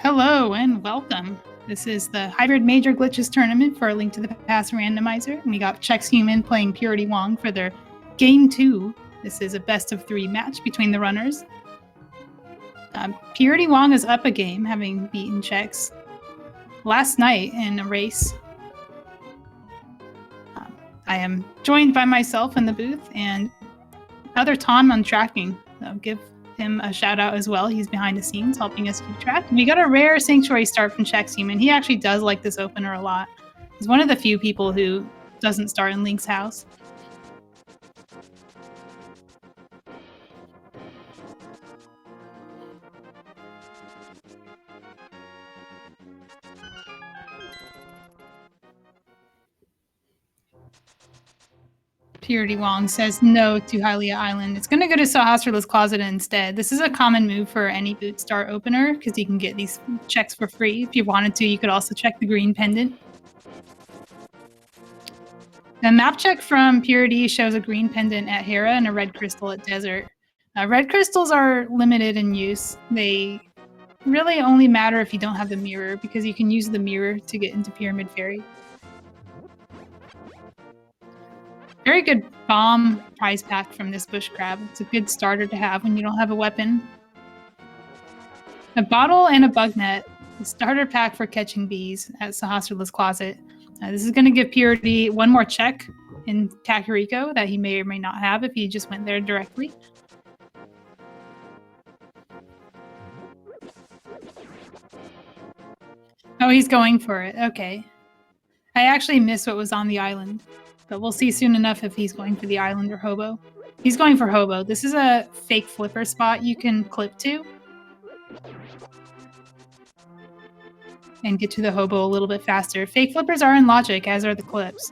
Hello and welcome. This is the Hybrid Major Glitches Tournament for A Link to the Past Randomizer. And we got Chexhuman playing prdwong for their Game 2. This is a best-of-3 match between the runners. prdwong is up a game, having beaten Chex last night in a race. I am joined by myself in the booth and other Tom on tracking. So give him a shout out as well. He's behind the scenes helping us keep track. We got a rare Sanctuary start from Chexhuman. He actually does like this opener a lot. He's one of the few people who doesn't start in Link's house. prdwong says no to Hylia Island. It's going to go to Sahasrarla's Closet instead. This is a common move for any boot start opener because you can get these checks for free. If you wanted to, you could also check the green pendant. The map check from Purity shows a green pendant at Hera and a red crystal at Desert. Red crystals are limited in use. They really only matter if you don't have the mirror because you can use the mirror to get into Pyramid Fairy. Very good bomb prize pack from this bush crab. It's a good starter to have when you don't have a weapon. A bottle and a bug net. The starter pack for catching bees at Sahasrarla's Closet. This is going to give Purity one more check in Kakariko that he may or may not have if he just went there directly. Oh, he's going for it. Okay. I actually missed what was on the island. But we'll see soon enough if he's going for the island or hobo. He's going for hobo. This is a fake flipper spot you can clip to and get to the hobo a little bit faster. Fake flippers are in logic, as are the clips.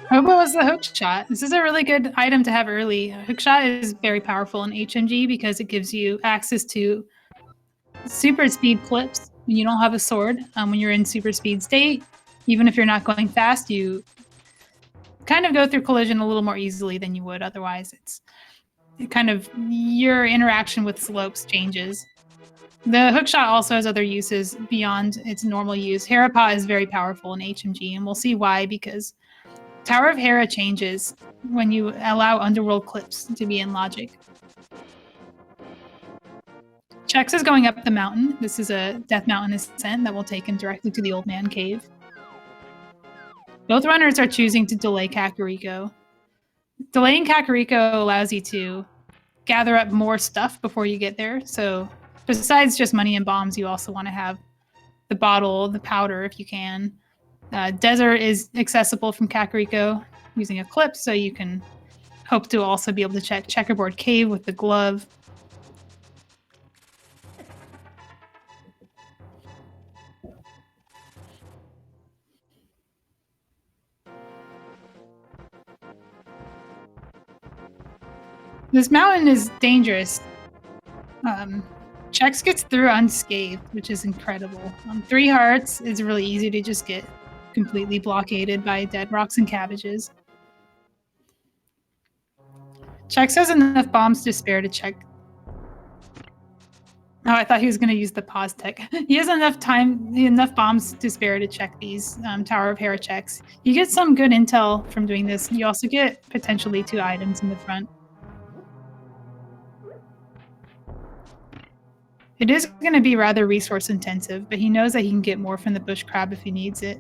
Hobo is the hook shot. This is a really good item to have early. Hook shot is very powerful in HMG because it gives you access to super speed clips when you don't have a sword. When you're in super speed state, even if you're not going fast, you kind of go through collision a little more easily than you would otherwise. It kind of, your interaction with slopes changes. The hookshot also has other uses beyond its normal use. Herapot is very powerful in HMG, and we'll see why, because Tower of Hera changes when you allow underworld clips to be in logic. Chex is going up the mountain. This is a Death Mountain ascent that will take him directly to the Old Man Cave. Both runners are choosing to delay Kakariko. Delaying Kakariko allows you to gather up more stuff before you get there. So besides just money and bombs, you also want to have the bottle, the powder if you can. Desert is accessible from Kakariko using a clip, so you can hope to also be able to check Checkerboard Cave with the glove. This mountain is dangerous. Chex gets through unscathed, which is incredible. 3 hearts is really easy to just get completely blockaded by dead rocks and cabbages. Chex has enough bombs to spare to check. Oh, I thought he was going to use the pause tech. He has enough bombs to spare to check these Tower of Hera checks. You get some good intel from doing this. You also get potentially 2 items in the front. It is going to be rather resource intensive, but he knows that he can get more from the bush crab if he needs it.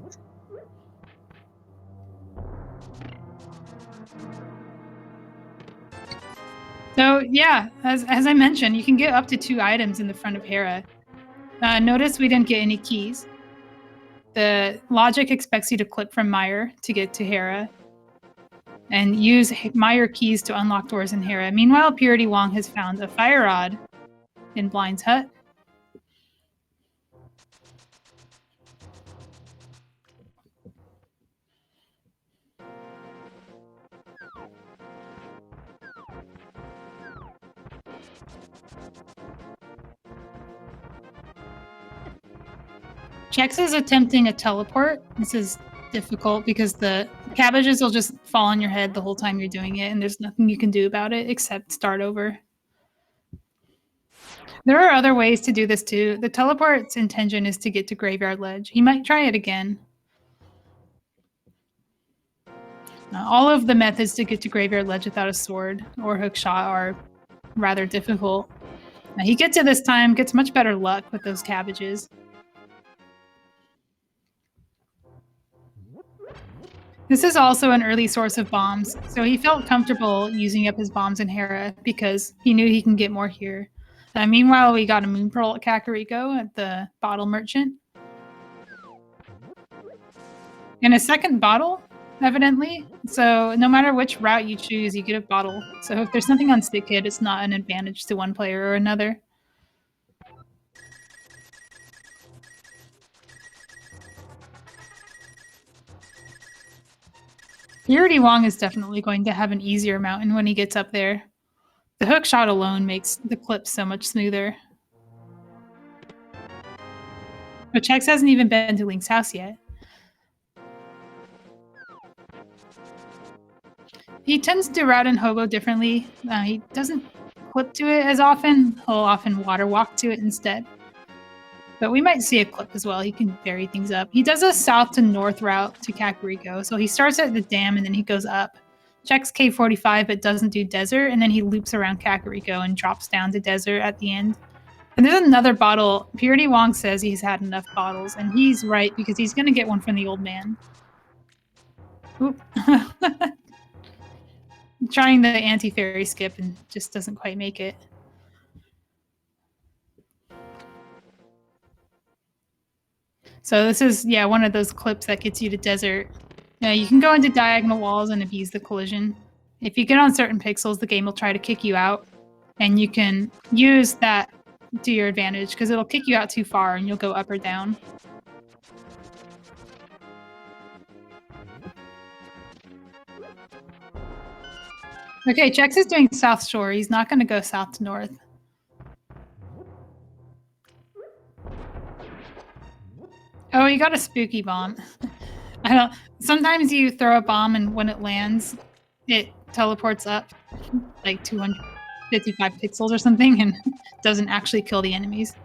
So yeah, as I mentioned, you can get up to 2 items in the front of Hera. Notice we didn't get any keys. The logic expects you to clip from Meyer to get to Hera and use Meyer keys to unlock doors in Hera. Meanwhile, prdwong has found a fire rod in Blind's hut. Chex is attempting a teleport. This is difficult because the cabbages will just fall on your head the whole time you're doing it, and there's nothing you can do about it except start over. There are other ways to do this too. The teleport's intention is to get to Graveyard Ledge. He might try it again. All of the methods to get to Graveyard Ledge without a sword or hookshot are rather difficult. Now, he gets it this time, gets much better luck with those cabbages. This is also an early source of bombs, so he felt comfortable using up his bombs in Hera because he knew he can get more here. Meanwhile, we got a Moon Pearl at Kakariko at the bottle merchant. And a second bottle, evidently. So no matter which route you choose, you get a bottle. So if there's something on Stick Kid, it's not an advantage to one player or another. prdwong is definitely going to have an easier mountain when he gets up there. The hook shot alone makes the clip so much smoother. But Chex hasn't even been to Link's house yet. He tends to route in Hobo differently. He doesn't clip to it as often. He'll often water walk to it instead. But we might see a clip as well. He can vary things up. He does a south to north route to Kakariko. So he starts at the dam and then he goes up. Checks K45 but doesn't do desert, and then he loops around Kakariko and drops down to desert at the end. And there's another bottle. prdwong says he's had enough bottles, and he's right because he's going to get one from the old man. Oop. Trying the anti-fairy skip and just doesn't quite make it. So this is, yeah, one of those clips that gets you to desert. You can go into diagonal walls and abuse the collision. If you get on certain pixels, the game will try to kick you out, and you can use that to your advantage because it'll kick you out too far and you'll go up or down. Okay, Chex is doing South Shore. He's not going to go south to north. Oh, you got a spooky bomb. Sometimes you throw a bomb and when it lands, it teleports up like 255 pixels or something and doesn't actually kill the enemies.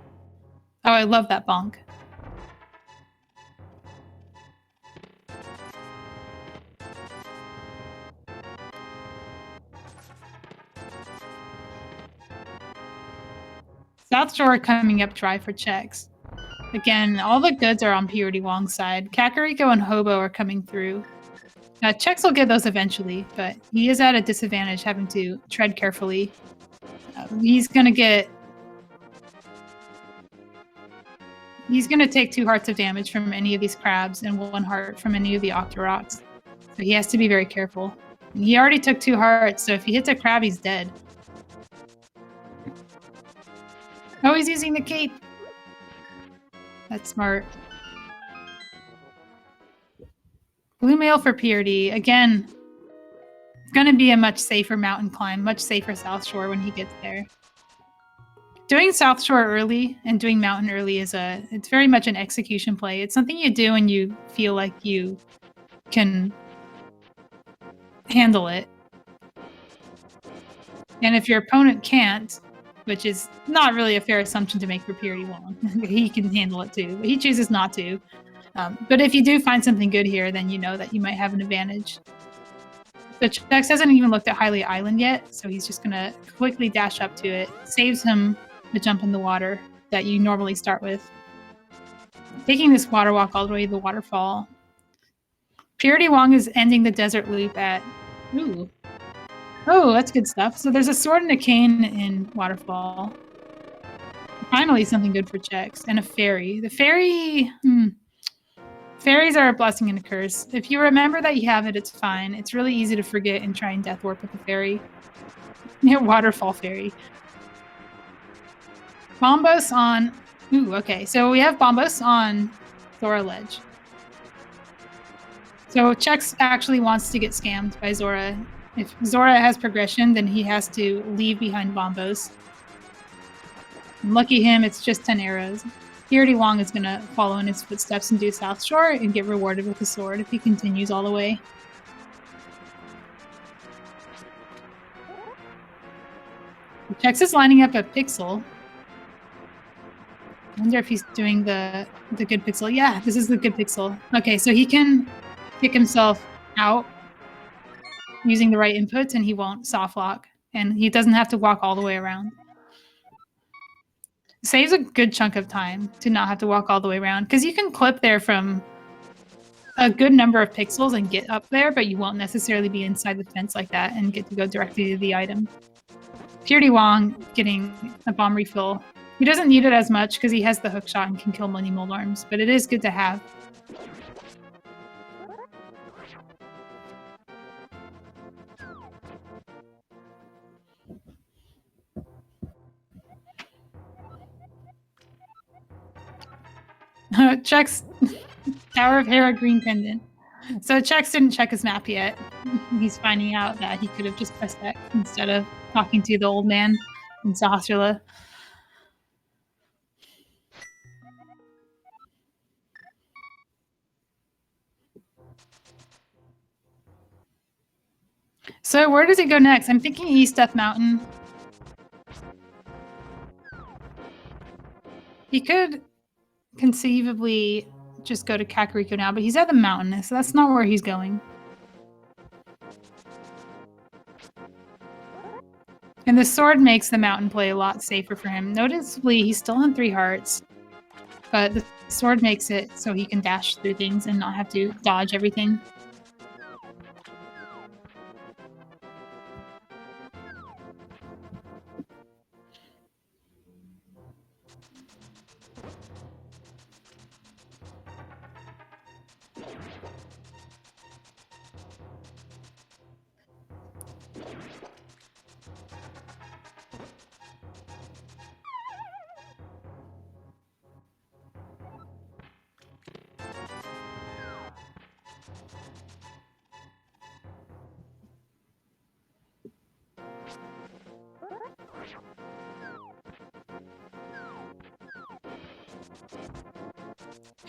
Oh, I love that bonk. South Shore coming up dry for Chex. Again, all the goods are on prdwong's side. Kakariko and Hobo are coming through. Chex will get those eventually, but he is at a disadvantage having to tread carefully. He's going to take 2 hearts of damage from any of these crabs and 1 heart from any of the Octoroks. So he has to be very careful. And he already took 2 hearts, so if he hits a crab, he's dead. Oh, he's using the cape! That's smart. Blue mail for PRD. Again, gonna be a much safer mountain climb, much safer South Shore when he gets there. Doing South Shore early and doing mountain early it's very much an execution play. It's something you do when you feel like you can handle it. And if your opponent can't, which is not really a fair assumption to make for prdwong. He can handle it too, but he chooses not to. But if you do find something good here, then you know that you might have an advantage. But Chex hasn't even looked at Hylia Island yet, so he's just going to quickly dash up to it. Saves him the jump in the water that you normally start with. Taking this water walk all the way to the waterfall. prdwong is ending the desert loop at... Ooh. Oh, that's good stuff. So there's a sword and a cane in Waterfall. Finally, something good for Chex. And a fairy. The fairy... Fairies are a blessing and a curse. If you remember that you have it, it's fine. It's really easy to forget and try and death warp with a fairy. Yeah, Waterfall fairy. Bombos on... Ooh, okay. So we have Bombos on Zora Ledge. So Chex actually wants to get scammed by Zora. If Zora has progression, then he has to leave behind Bombos. And lucky him, it's just 10 arrows. prdwong is going to follow in his footsteps and do South Shore and get rewarded with a sword if he continues all the way. Chex is lining up a pixel. I wonder if he's doing the good pixel. Yeah, this is the good pixel. Okay, so he can kick himself out using the right inputs and he won't soft lock. And he doesn't have to walk all the way around. Saves a good chunk of time to not have to walk all the way around, because you can clip there from a good number of pixels and get up there, but you won't necessarily be inside the fence like that and get to go directly to the item. prdwong getting a bomb refill. He doesn't need it as much because he has the hook shot and can kill many mold arms, but it is good to have. Chex Tower of Hera green pendant. So Chex didn't check his map yet. He's finding out that he could have just pressed X instead of talking to the old man in Sahasrahla. So where does he go next? I'm thinking East Death Mountain. He could conceivably just go to Kakariko now, but he's at the mountain, so that's not where he's going. And the sword makes the mountain play a lot safer for him. Noticeably, he's still on 3 hearts, but the sword makes it so he can dash through things and not have to dodge everything.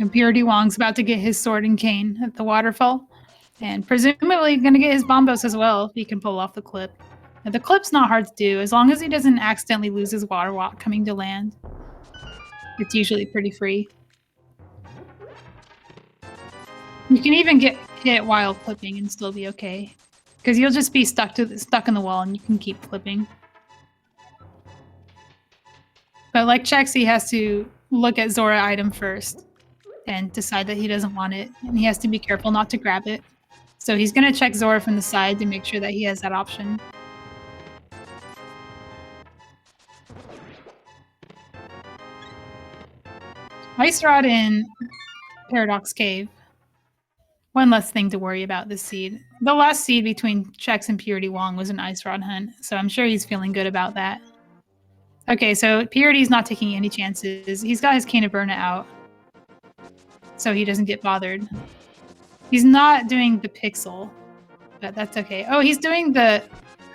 And prdwong's about to get his sword and cane at the waterfall. And presumably going to get his bombos as well if he can pull off the clip. Now, the clip's not hard to do. As long as he doesn't accidentally lose his water walk coming to land, it's usually pretty free. You can even get hit while clipping and still be okay, because you'll just be stuck in the wall and you can keep clipping. But like Chex, he has to look at Zora item first and decide that he doesn't want it, and he has to be careful not to grab it. So he's going to check Zora from the side to make sure that he has that option. Ice Rod in Paradox Cave. One less thing to worry about this seed. The last seed between Chex and prdwong was an Ice Rod hunt, so I'm sure he's feeling good about that. Okay, so Purity's not taking any chances. He's got his Cane of Burna out, so he doesn't get bothered. He's not doing the pixel, but that's okay. Oh, he's doing the...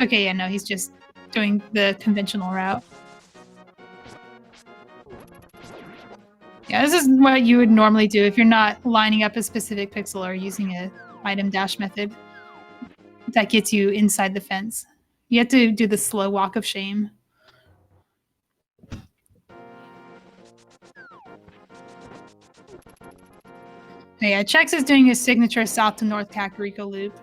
Okay, yeah, no, he's just doing the conventional route. Yeah, this is what you would normally do if you're not lining up a specific pixel or using a item dash method that gets you inside the fence. You have to do the slow walk of shame. Yeah, Chex is doing his signature south to north Kakariko loop.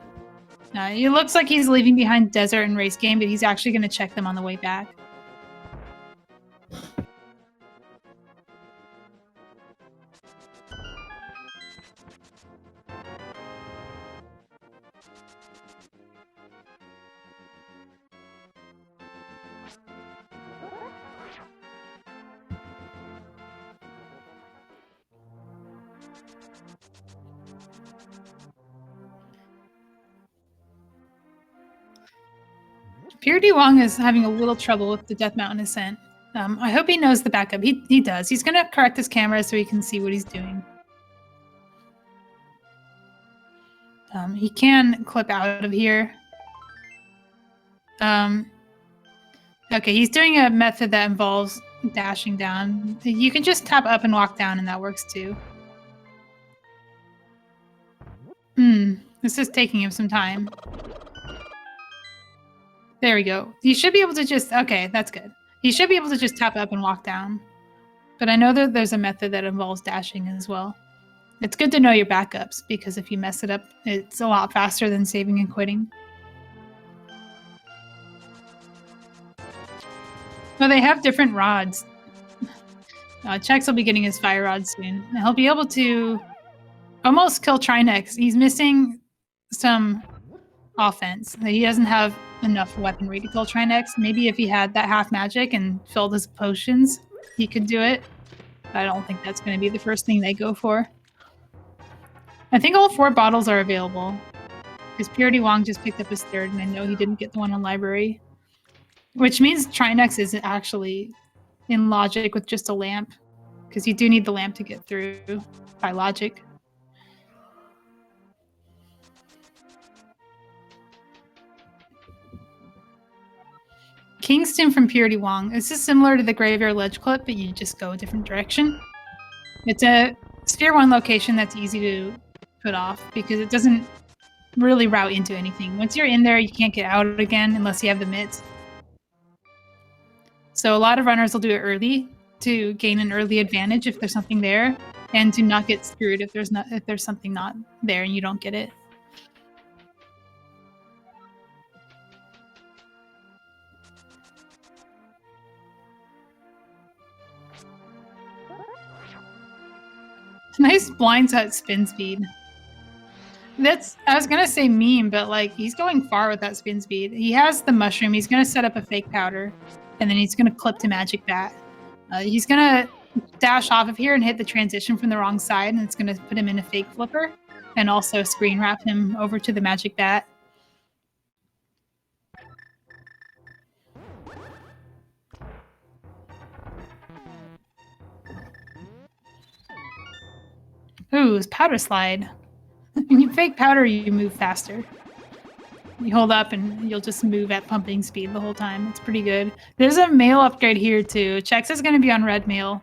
It looks like he's leaving behind Desert and Race Game, but he's actually going to check them on the way back. prdwong is having a little trouble with the Death Mountain ascent. I hope he knows the backup. He does. He's going to correct his camera so he can see what he's doing. He can clip out of here. Okay, he's doing a method that involves dashing down. You can just tap up and walk down, and that works too. This is taking him some time. There we go. You should be able to just... Okay, that's good. You should be able to just tap up and walk down. But I know that there's a method that involves dashing as well. It's good to know your backups, because if you mess it up, it's a lot faster than saving and quitting. Well, they have different rods. Chex will be getting his fire rod soon. He'll be able to almost kill Trinex. He's missing some offense. He doesn't have enough weaponry to kill Trinex. Maybe if he had that half magic and filled his potions, he could do it. But I don't think that's going to be the first thing they go for. I think all 4 bottles are available. Because prdwong just picked up his 3rd, and I know he didn't get the one on library. Which means Trinex isn't actually in logic with just a lamp. Because you do need the lamp to get through by logic. Kingston from prdwong. This is similar to the Graveyard Ledge clip, but you just go a different direction. It's a Sphere 1 location that's easy to put off because it doesn't really route into anything. Once you're in there, you can't get out again unless you have the mitts. So a lot of runners will do it early to gain an early advantage if there's something there, and to not get screwed if there's something not there and you don't get it. Nice blindside spin speed. I was gonna say meme, but like he's going far with that spin speed. He has the mushroom. He's gonna set up a fake powder, and then he's gonna clip to magic bat. He's gonna dash off of here and hit the transition from the wrong side, and it's gonna put him in a fake flipper, and also screen wrap him over to the magic bat. Ooh, it's powder slide. When you fake powder, you move faster. You hold up and you'll just move at pumping speed the whole time. It's pretty good. There's a mail upgrade here too. Chex is going to be on red mail.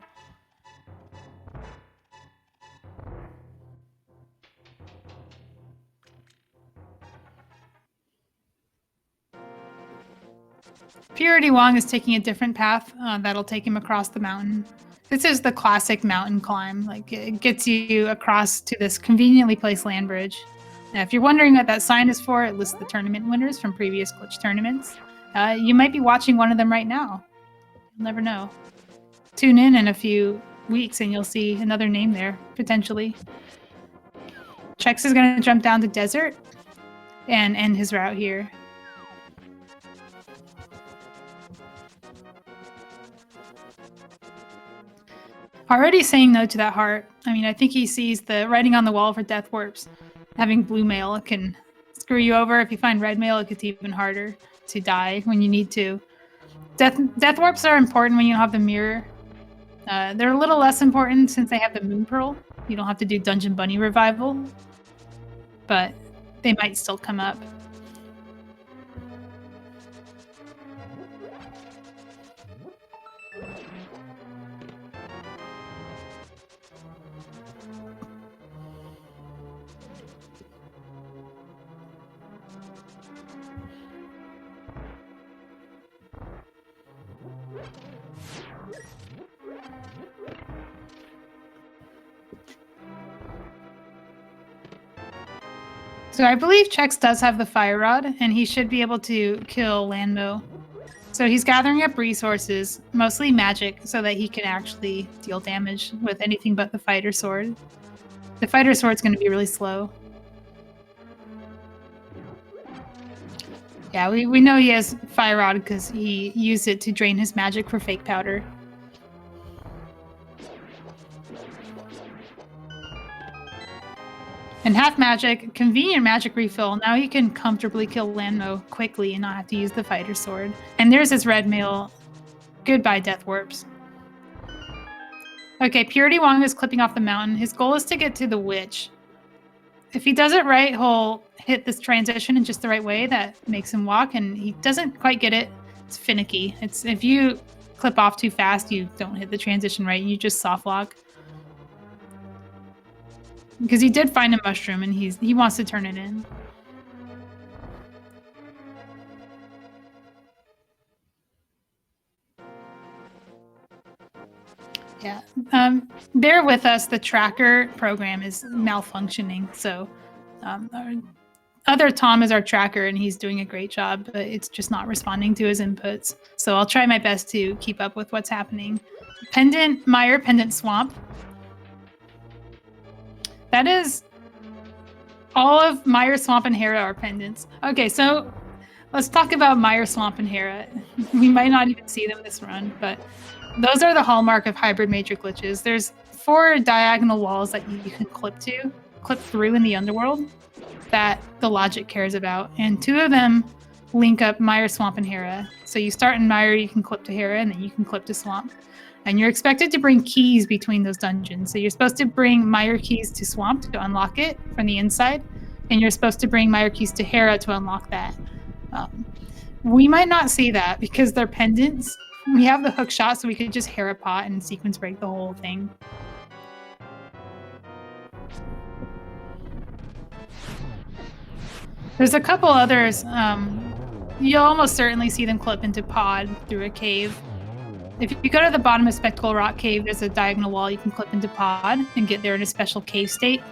prdwong is taking a different path that'll take him across the mountain. This is the classic mountain climb. Like, it gets you across to this conveniently placed land bridge. Now, if you're wondering what that sign is for, it lists the tournament winners from previous glitch tournaments. You might be watching one of them right now. You'll never know. Tune in a few weeks and you'll see another name there, potentially. Chex is going to jump down to desert and end his route here. Already saying no to that heart. I mean, I think he sees the writing on the wall for death warps. Having blue mail can screw you over. If you find red mail, it gets even harder to die when you need to. Death warps are important when you don't have the mirror. They're a little less important since they have the moon pearl. You don't have to do Dungeon Bunny revival. But they might still come up. So I believe Chex does have the fire rod, and he should be able to kill Landmo. So he's gathering up resources, mostly magic, so that he can actually deal damage with anything but the fighter sword. The fighter sword's going to be really slow. Yeah, we know he has fire rod because he used it to drain his magic for fake powder. And half magic, convenient magic refill. Now you can comfortably kill Landmo quickly and not have to use the fighter sword. And there's his red mail. Goodbye, death warps. Okay, prdwong is clipping off the mountain. His goal is to get to the witch. If he does it right, he'll hit this transition in just the right way that makes him walk, and he doesn't quite get it. It's finicky. It's if you clip off too fast, you don't hit the transition right, and you just soft lock. Because he did find a mushroom, and he wants to turn it in. Yeah. Bear with us. The tracker program is malfunctioning. So our other Tom is our tracker, and he's doing a great job, but it's just not responding to his inputs. So I'll try my best to keep up with what's happening. Pendant Mire, Pendant Swamp. That is all of Mire, Swamp, and Hera are pendants. Okay, so let's talk about Mire, Swamp, and Hera. We might not even see them this run, but those are the hallmark of hybrid major glitches. There's 4 diagonal walls that you can clip through in the underworld that the logic cares about, and 2 of them link up Mire, Swamp, and Hera. So you start in Mire, you can clip to Hera, and then you can clip to Swamp. And you're expected to bring keys between those dungeons. So you're supposed to bring Mire keys to Swamp to unlock it from the inside, and you're supposed to bring Mire keys to Hera to unlock that. We might not see that because they're pendants. We have the hook shot, so we could just Hera pot and sequence break the whole thing. There's a couple others. You'll almost certainly see them clip into pod through a cave. If you go to the bottom of Spectacle Rock Cave, there's a diagonal wall you can clip into pod and get there in a special cave state.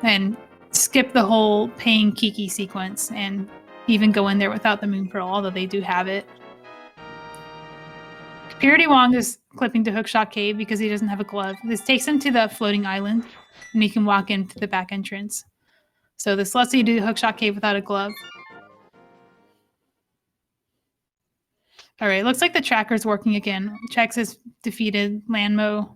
And skip the whole paying Kiki sequence and even go in there without the Moon Pearl, although they do have it. prdwong is clipping to Hookshot Cave because he doesn't have a glove. This takes him to the floating island, and he can walk into the back entrance. So this lets you do Hookshot Cave without a glove. All right, looks like the tracker's working again. Chex has defeated Landmo.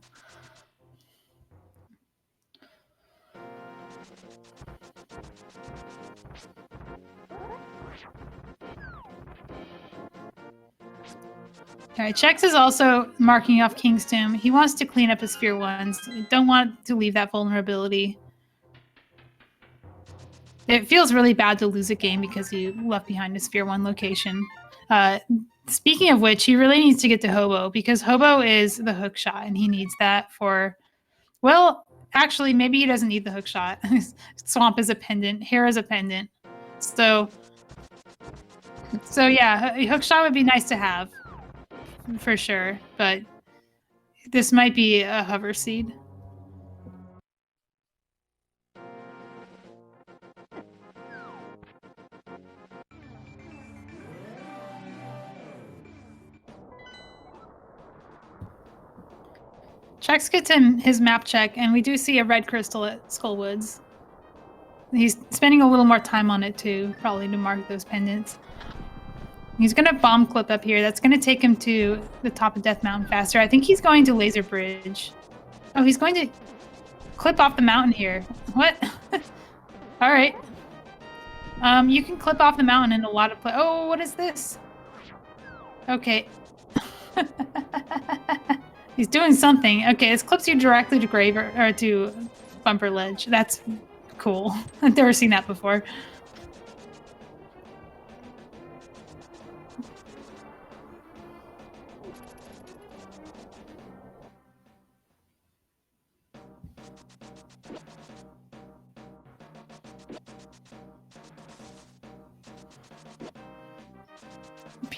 All right, Chex is also marking off King's Tomb. He wants to clean up his Sphere 1s. Don't want to leave that vulnerability. It feels really bad to lose a game because you left behind a Sphere 1 location. Speaking of which, he really needs to get to Hobo because Hobo is the hook shot, and he needs that for... Well, actually, maybe he doesn't need the hook shot. Swamp is a pendant. Hera's a pendant. So yeah, a hook shot would be nice to have. For sure, but this might be a hover seed. Chex gets him his map check, and we do see a red crystal at Skullwoods. He's spending a little more time on it too, probably to mark those pendants. He's going to bomb clip up here. That's going to take him to the top of Death Mountain faster. I think he's going to Laser Bridge. Oh, he's going to clip off the mountain here. What? All right. You can clip off the mountain in a lot of oh, what is this? Okay. He's doing something. Okay, this clips you directly to Graver or to Bumper Ledge. That's cool. I've never seen that before.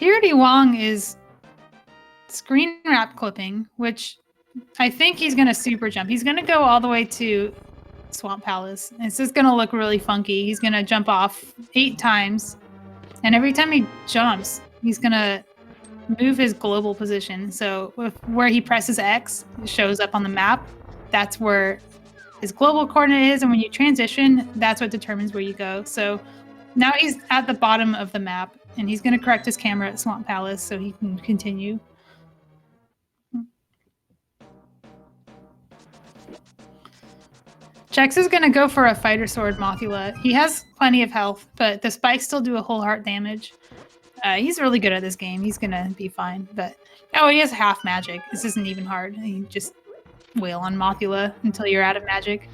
prdwong is screen wrap clipping, which I think he's going to super jump. He's going to go all the way to Swamp Palace. It's just going to look really funky. He's going to jump off 8 times, and every time he jumps, he's going to move his global position. So where he presses X, it shows up on the map. That's where his global coordinate is, and when you transition, that's what determines where you go. So now he's at the bottom of the map, and he's going to correct his camera at Swamp Palace so he can continue. Chex is going to go for a Fighter Sword Mothula. He has plenty of health, but the spikes still do a whole heart damage. He's really good at this game. He's going to be fine. But oh, he has half magic. This isn't even hard. You just wail on Mothula until you're out of magic.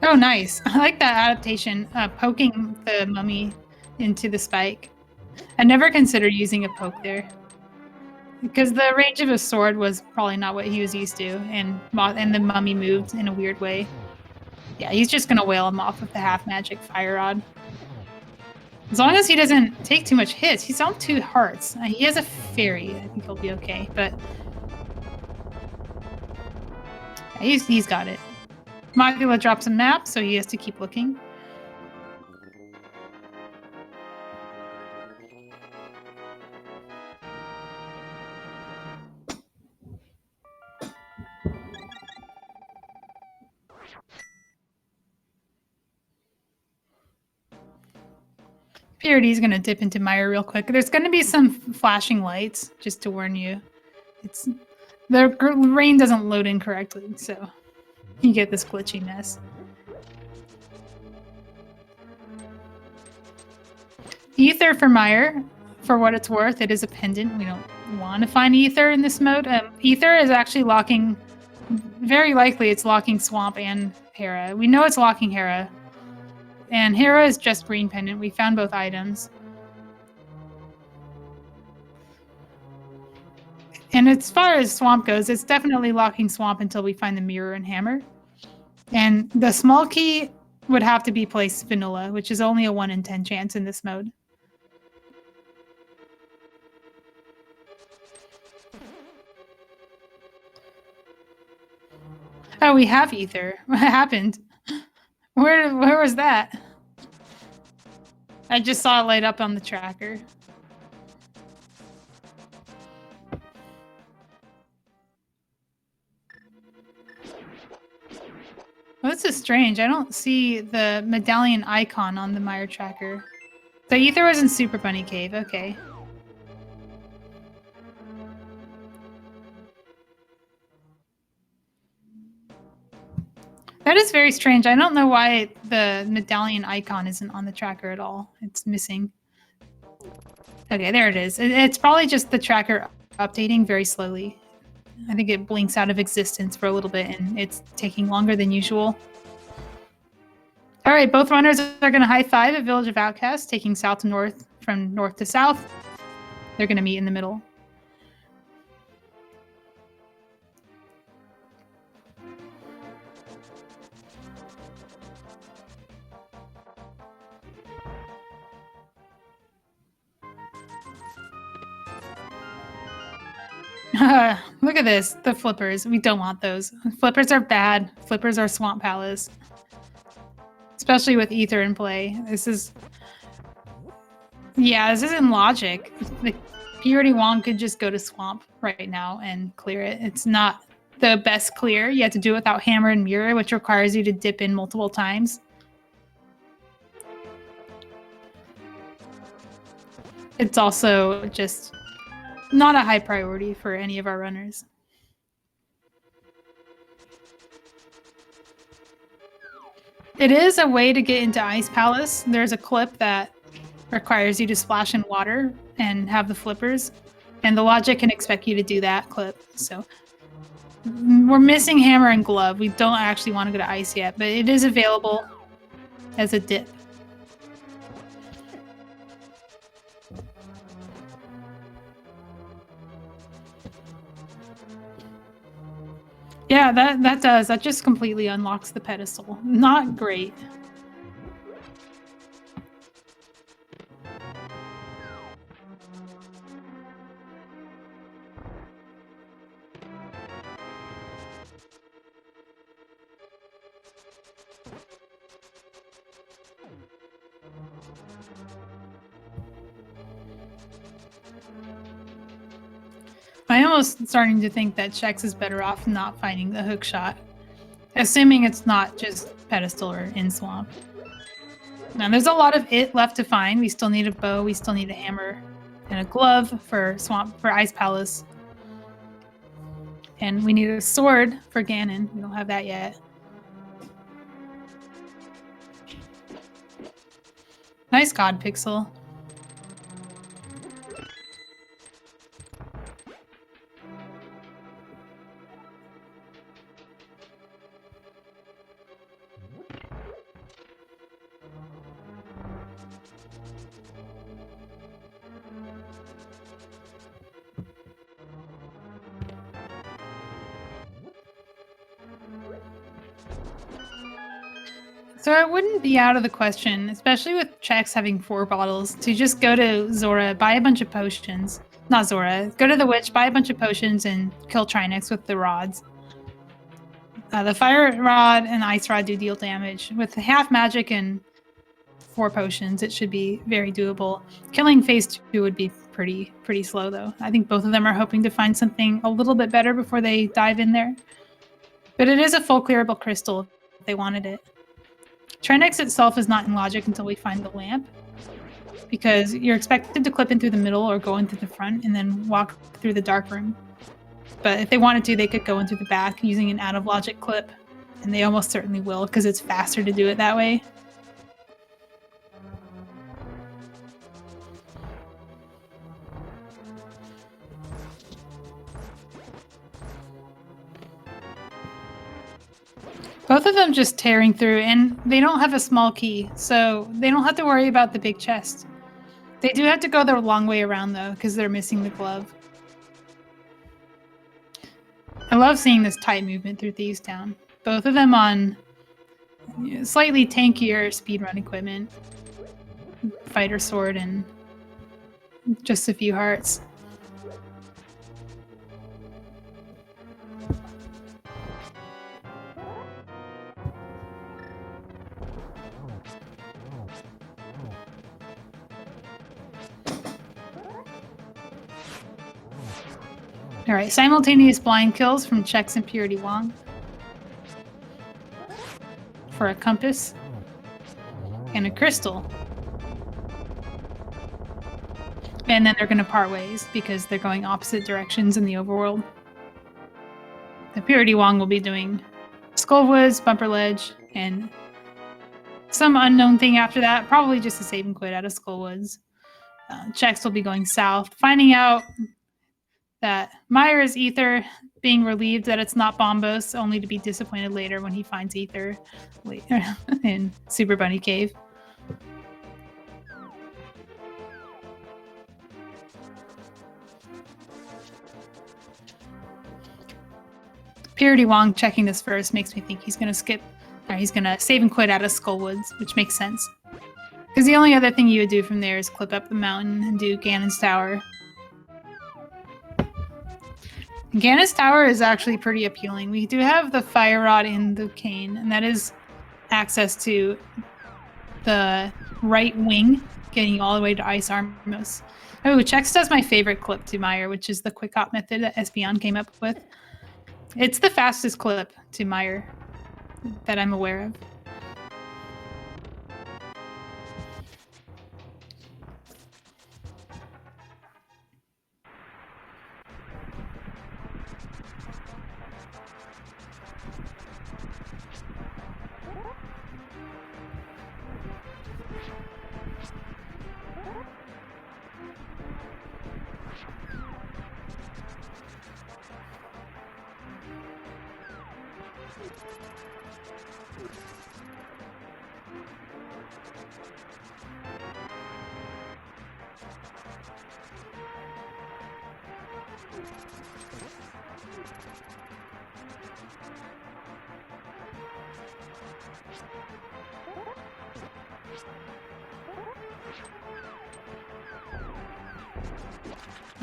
Oh, nice. I like that adaptation, poking the mummy into the spike. I never considered using a poke there. Because the range of a sword was probably not what he was used to, and the mummy moved in a weird way. Yeah, he's just gonna whale him off with the half magic fire rod. As long as he doesn't take too much hits, he's on 2 hearts. He has a fairy. I think he'll be okay, but yeah, he's got it. Magula drops a map, so he has to keep looking. PRD is going to dip into Mire real quick. There's going to be some flashing lights, just to warn you. The rain doesn't load in correctly, so you get this glitchy mess. Ether for Mire, for what it's worth, it is a pendant. We don't want to find Ether in this mode. Ether is actually locking, very likely it's locking Swamp and Hera. We know it's locking Hera. And Hera is just green pendant. We found both items. And as far as Swamp goes, it's definitely locking Swamp until we find the mirror and hammer. And the small key would have to be placed vanilla, which is only a 1 in 10 chance in this mode. Oh, we have Ether. What happened? Where was that? I just saw it light up on the tracker. Well, this is strange. I don't see the medallion icon on the Mire tracker. So Ether was in Super Bunny Cave. Okay. That is very strange. I don't know why the medallion icon isn't on the tracker at all. It's missing. Okay, there it is. It's probably just the tracker updating very slowly. I think it blinks out of existence for a little bit and it's taking longer than usual. All right, both runners are going to high five at Village of Outcasts, taking south to north from north to south. They're going to meet in the middle. Look at this, the flippers. We don't want those. Flippers are bad. Flippers are Swamp Palace. Especially with Ether in play. This is in logic. The prdwong could just go to Swamp right now and clear it. It's not the best clear. You have to do it without hammer and mirror, which requires you to dip in multiple times. It's also just not a high priority for any of our runners. It is a way to get into Ice Palace. There's a clip that requires you to splash in water and have the flippers, and the logic can expect you to do that clip. So we're missing hammer and glove. We don't actually want to go to ice yet, but it is available as a dip. Yeah, that does. That just completely unlocks the pedestal. Not great. I'm almost starting to think that Chex is better off not finding the hook shot. Assuming it's not just pedestal or in swamp. Now there's a lot of it left to find. We still need a bow, we still need a hammer, and a glove for Ice Palace. And we need a sword for Ganon. We don't have that yet. Nice God Pixel. So it wouldn't be out of the question, especially with Chex having 4 bottles, to just go to Zora, buy a bunch of potions. Not Zora. Go to the witch, buy a bunch of potions, and kill Trinex with the rods. The fire rod and ice rod do deal damage. With half magic and 4 potions, it should be very doable. Killing phase 2 would be pretty slow, though. I think both of them are hoping to find something a little bit better before they dive in there. But it is a full clearable crystal if they wanted it. Trinex itself is not in logic until we find the lamp, because you're expected to clip in through the middle or go in through the front and then walk through the dark room. But if they wanted to, they could go in through the back using an out-of-logic clip, and they almost certainly will because it's faster to do it that way. Both of them just tearing through, and they don't have a small key, so they don't have to worry about the big chest. They do have to go the long way around, though, because they're missing the glove. I love seeing this tight movement through Thieves Town. Both of them on slightly tankier speedrun equipment. Fighter sword and just a few hearts. All right, simultaneous blind kills from Chex and prdwong for a compass and a crystal. And then they're going to part ways because they're going opposite directions in the overworld. The prdwong will be doing Skullwoods, Bumper Ledge, and some unknown thing after that. Probably just a save and quit out of Skullwoods. Chex will be going south, finding out that Meyer is Ether, being relieved that it's not Bombos, only to be disappointed later when he finds Ether in Super Bunny Cave. prdwong checking this first makes me think he's going to skip, or he's going to save and quit out of Skullwoods, which makes sense. Because the only other thing you would do from there is clip up the mountain and do Ganon's Tower. Ganon's Tower is actually pretty appealing. We do have the Fire Rod in the cane, and that is access to the right wing, getting all the way to Ice Armos. Oh, Chex does my favorite clip to Meyer, which is the quick hop method that Espeon came up with. It's the fastest clip to Meyer that I'm aware of.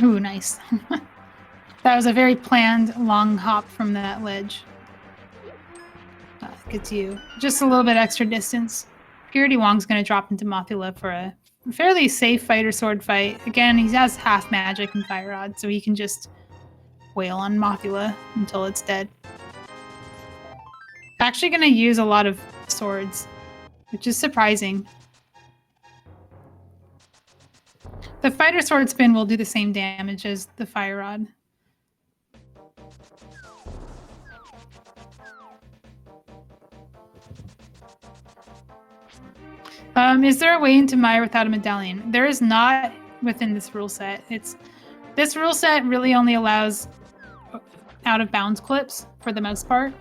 Ooh, nice. That was a very planned long hop from that ledge. Gets you just a little bit extra distance. prdwong's going to drop into Mothula for a fairly safe fighter sword fight. Again, he has half magic and Fire Rod, so he can just wail on Mothula until it's dead. Actually going to use a lot of swords, which is surprising. The fighter sword spin will do the same damage as the Fire Rod. Is there a way into Meyer without a medallion? There is not within this rule set. This rule set really only allows out of bounds clips for the most part.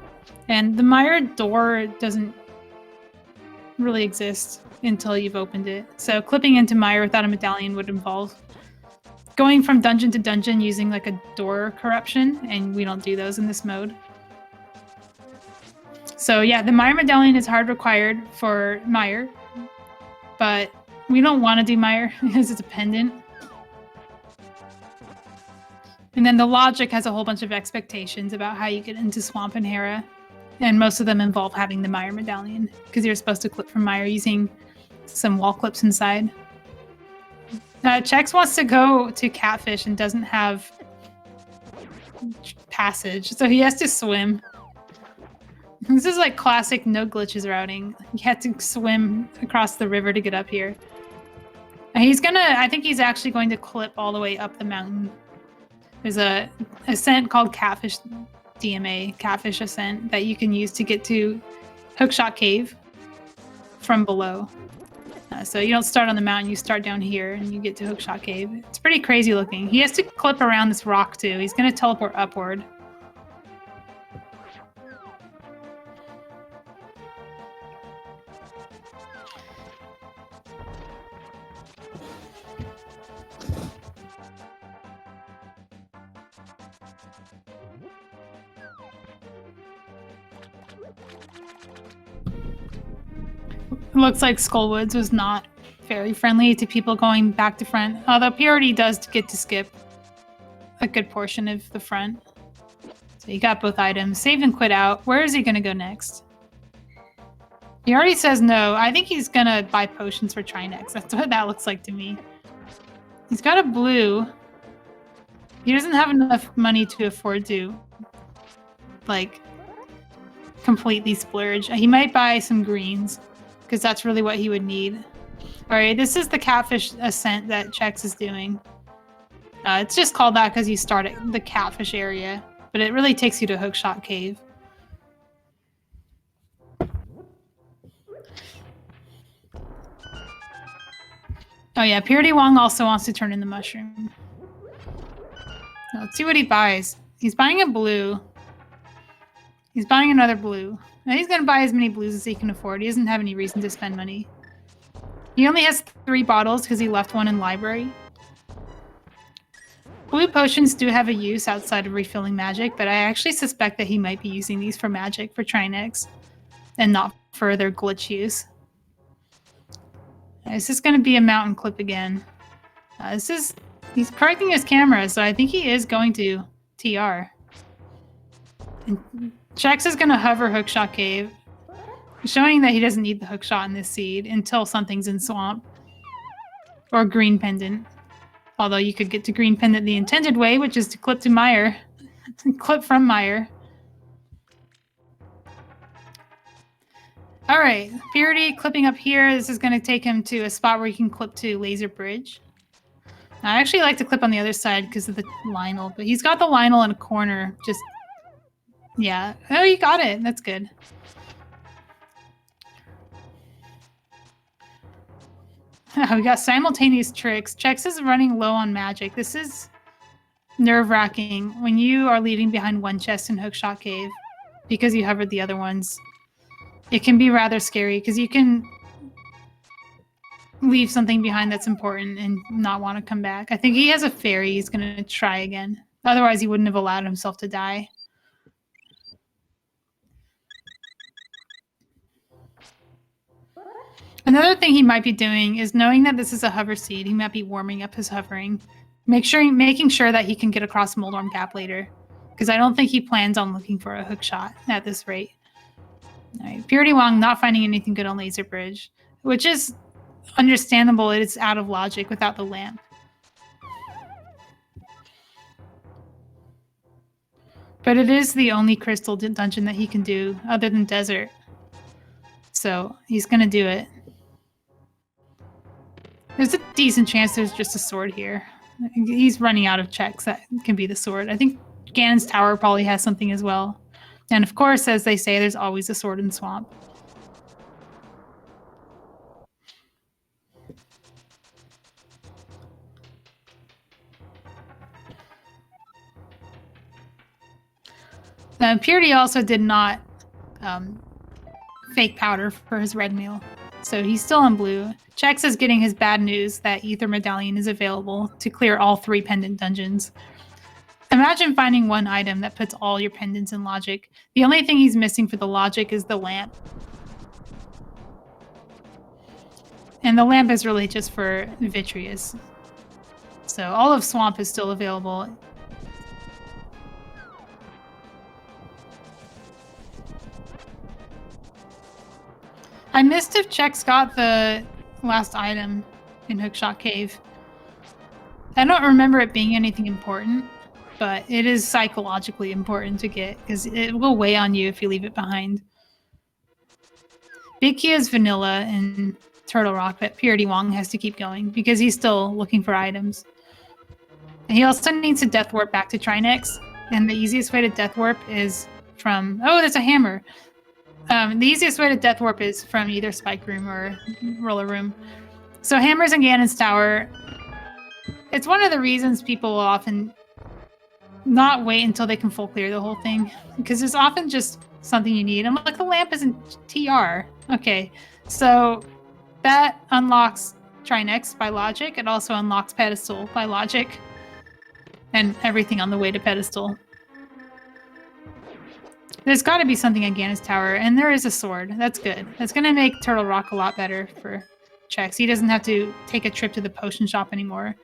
And the Meyer door doesn't really exist until you've opened it. So clipping into Meyer without a medallion would involve going from dungeon to dungeon using like a door corruption, and we don't do those in this mode. So yeah, the Mire medallion is hard required for Mire, but we don't want to do Mire because it's a pendant. And then the logic has a whole bunch of expectations about how you get into Swamp and Hera. And most of them involve having the Mire medallion because you're supposed to clip from Mire using some wall clips inside. Chex wants to go to Catfish and doesn't have passage, so he has to swim. This is like classic no glitches routing. He had to swim across the river to get up here. And I think he's actually going to clip all the way up the mountain. There's a ascent called Catfish DMA, Catfish Ascent, that you can use to get to Hookshot Cave from below. So you don't start on the mountain, you start down here and you get to Hookshot Cave. It's pretty crazy looking. He has to clip around this rock too. He's going to teleport upward. Looks like Skullwoods was not very friendly to people going back to front, although PRD does get to skip a good portion of the front. So you got both items. Save and quit out. Where is he going to go next? He already says no. I think he's going to buy potions for Trinex. That's what that looks like to me. He's got a blue. He doesn't have enough money to afford to, like, completely splurge. He might buy some greens, because that's really what he would need. All right, this is the Catfish Ascent that Chex is doing. It's just called that because you start at the Catfish area, but it really takes you to Hookshot Cave. Oh yeah, prdwong also wants to turn in the mushroom. Let's see what he buys. He's buying a blue. He's buying another blue. Now he's going to buy as many blues as he can afford. He doesn't have any reason to spend money. He only has 3 bottles because he left one in library. Blue potions do have a use outside of refilling magic, but I actually suspect that he might be using these for magic for Trinex and not for their glitch use. This is going to be a mountain clip again. He's correcting his camera, so I think he is going to TR. And Chex is going to hover Hookshot Cave, showing that he doesn't need the hookshot in this seed until something's in Swamp. Or Green Pendant. Although you could get to Green Pendant the intended way, which is to clip to Mire. Clip from Mire. Alright, Purity clipping up here. This is going to take him to a spot where you can clip to Laser Bridge. Now, I actually like to clip on the other side because of the Lionel, but he's got the Lionel in a corner, just... Yeah. Oh, you got it. That's good. We got simultaneous tricks. Chex is running low on magic. This is nerve-wracking when you are leaving behind one chest in Hookshot Cave because you hovered the other ones. It can be rather scary because you can leave something behind that's important and not want to come back. I think he has a fairy. He's going to try again. Otherwise, he wouldn't have allowed himself to die. Another thing he might be doing is knowing that this is a hover seed, he might be warming up his hovering. Making sure that he can get across Moldorm Gap later. Because I don't think he plans on looking for a hook shot at this rate. Alright, prdwong not finding anything good on Laser Bridge. Which is understandable, it's out of logic without the lamp. But it is the only crystal dungeon that he can do other than Desert. So he's gonna do it. There's a decent chance there's just a sword here. He's running out of checks that can be the sword. I think Ganon's Tower probably has something as well. And of course, as they say, there's always a sword in Swamp. Purity also did not fake powder for his red meal. So he's still on blue. Chex is getting his bad news that Ether Medallion is available to clear all 3 pendant dungeons. Imagine finding one item that puts all your pendants in logic. The only thing he's missing for the logic is the lamp. And the lamp is really just for Vitreous. So all of Swamp is still available. I missed if Chex got the last item in Hookshot Cave. I don't remember it being anything important, but it is psychologically important to get because it will weigh on you if you leave it behind. Big Key is vanilla and Turtle Rock, but prdwong has to keep going because he's still looking for items. And he also needs to Death Warp back to Trinex, and the easiest way to Death Warp is from... Oh, there's a hammer! The easiest way to Death Warp is from either Spike Room or Roller Room. So hammers in Ganon's Tower... It's one of the reasons people will often not wait until they can full clear the whole thing, because there's often just something you need. I'm like, the lamp isn't TR. Okay, so that unlocks Trinex by logic. It also unlocks Pedestal by logic, and everything on the way to Pedestal. There's got to be something in Ganon's Tower, and there is a sword. That's good. That's going to make Turtle Rock a lot better for Chex. He doesn't have to take a trip to the potion shop anymore.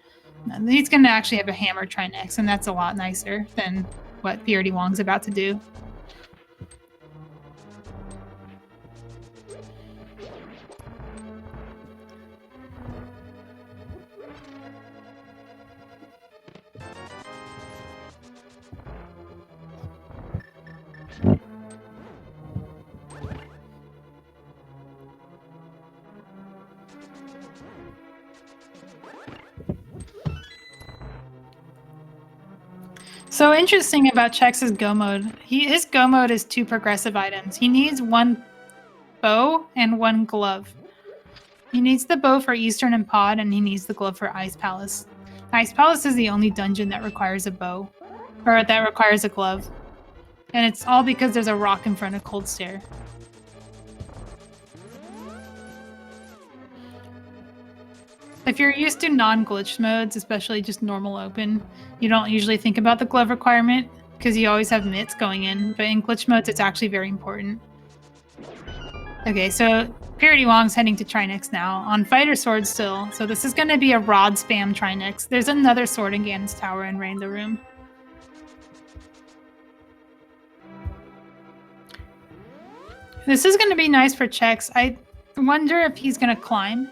He's going to actually have a hammer Trinex, and that's a lot nicer than what prdwong's about to do. So interesting about Chex's Go mode. His Go mode is 2 progressive items. He needs 1 bow and 1 glove. He needs the bow for Eastern and Pod, and he needs the glove for Ice Palace. Ice Palace is the only dungeon that requires a bow, or that requires a glove. And it's all because there's a rock in front of Cold Stare. If you're used to non-glitch modes, especially just normal open, you don't usually think about the glove requirement because you always have mitts going in, but in glitch modes, it's actually very important. Okay, so prdwong's heading to Trinex now, on Fighter Sword still, so this is going to be a rod spam Trinex. There's another sword in Ganon's Tower in Rando Room. This is going to be nice for Chex. I wonder if he's going to climb.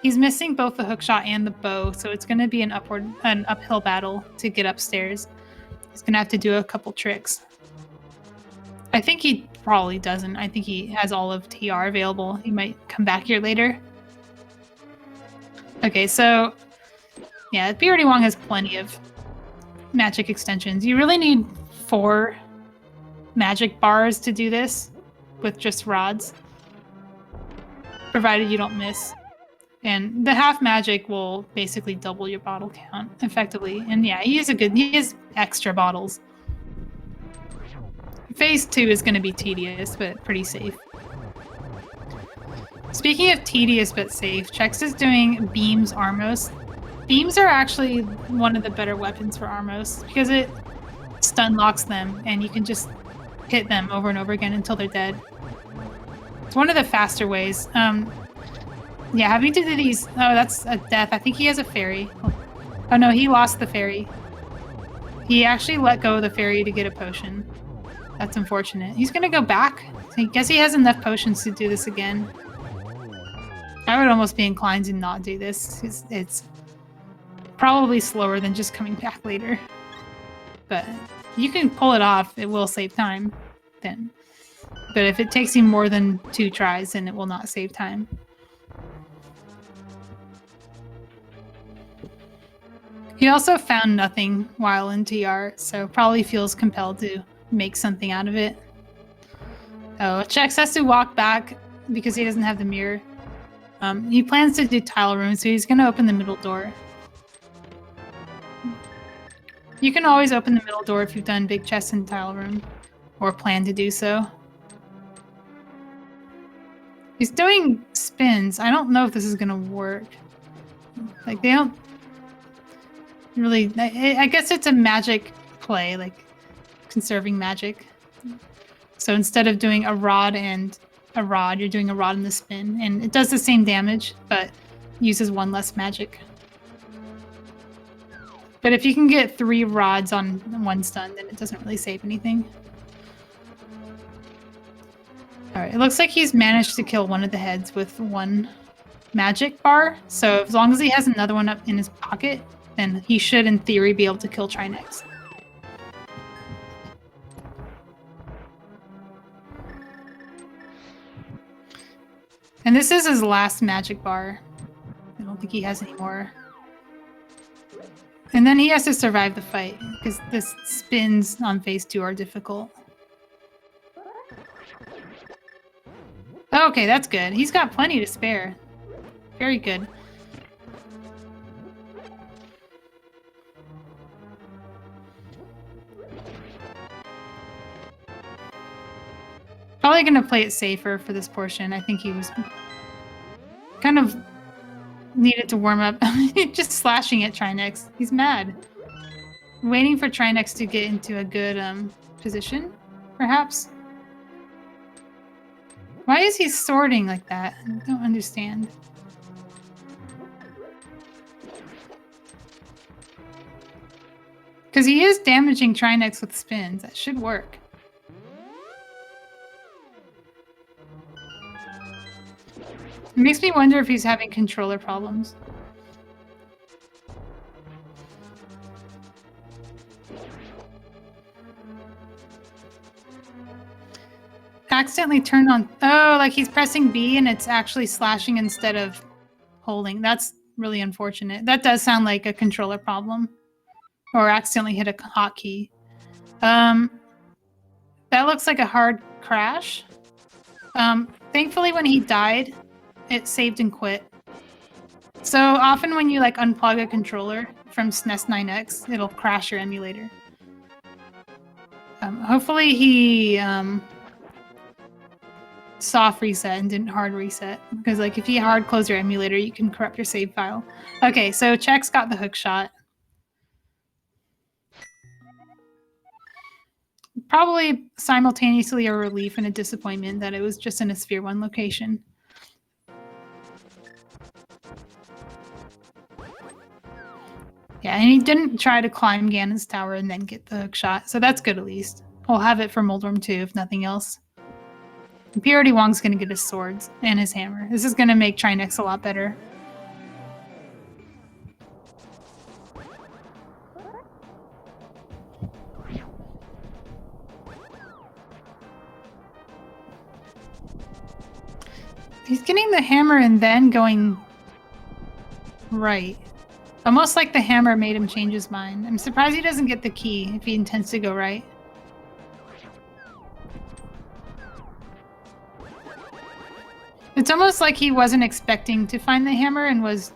He's missing both the hookshot and the bow, so it's going to be an uphill battle to get upstairs. He's going to have to do a couple tricks. I think he probably doesn't. I think he has all of TR available. He might come back here later. Okay, so yeah, prdwong has plenty of magic extensions. You really need 4 magic bars to do this with just rods, provided you don't miss. And the half magic will basically double your bottle count effectively. And yeah, he has extra bottles. Phase 2 is going to be tedious, but pretty safe. Speaking of tedious but safe, Chex is doing Beams Armos. Beams are actually one of the better weapons for Armos because it stun locks them and you can just hit them over and over again until they're dead. It's one of the faster ways. Yeah, having to do these... Oh, that's a death. I think he has a fairy. Oh no, he lost the fairy. He actually let go of the fairy to get a potion. That's unfortunate. He's gonna go back. I guess he has enough potions to do this again. I would almost be inclined to not do this. It's probably slower than just coming back later. But you can pull it off. It will save time then. But if it takes you more than 2 tries, then it will not save time. He also found nothing while in TR, so probably feels compelled to make something out of it. Oh, Chex has to walk back because he doesn't have the mirror. He plans to do tile room, so he's going to open the middle door. You can always open the middle door if you've done big chests in tile room, or plan to do so. He's doing spins. I don't know if this is going to work. Like, they don't... Really, I guess it's a magic play, like conserving magic. So instead of doing a rod and a rod, you're doing a rod and the spin. And it does the same damage, but uses 1 less magic. But if you can get 3 rods on 1 stun, then it doesn't really save anything. Alright, it looks like he's managed to kill one of the heads with 1 magic bar. So as long as he has another one up in his pocket, then he should, in theory, be able to kill Trinex. And this is his last magic bar. I don't think he has any more. And then he has to survive the fight, because the spins on phase 2 are difficult. Okay, that's good. He's got plenty to spare. Very good. Probably going to play it safer for this portion. I think he was kind of needed to warm up. Just slashing at Trinex. He's mad. Waiting for Trinex to get into a good position, perhaps. Why is he sorting like that? I don't understand. Because he is damaging Trinex with spins. That should work. It makes me wonder if he's having controller problems. Accidentally turned on. Oh, like he's pressing B and it's actually slashing instead of holding. That's really unfortunate. That does sound like a controller problem. Or accidentally hit a hotkey. That looks like a hard crash. Thankfully, when he died, it saved and quit. So often when you like unplug a controller from SNES 9X, it'll crash your emulator. Hopefully he soft reset and didn't hard reset, because like if you hard close your emulator, you can corrupt your save file. Okay, so Chex got the hook shot. Probably simultaneously a relief and a disappointment that it was just in a Sphere 1 location. Yeah, and he didn't try to climb Ganon's tower and then get the hook shot, so that's good at least. We'll have it for Moldworm 2, if nothing else. And prdwong's going to get his swords and his hammer. This is going to make Trinex a lot better. He's getting the hammer and then going right. Almost like the hammer made him change his mind. I'm surprised he doesn't get the key if he intends to go right. It's almost like he wasn't expecting to find the hammer and was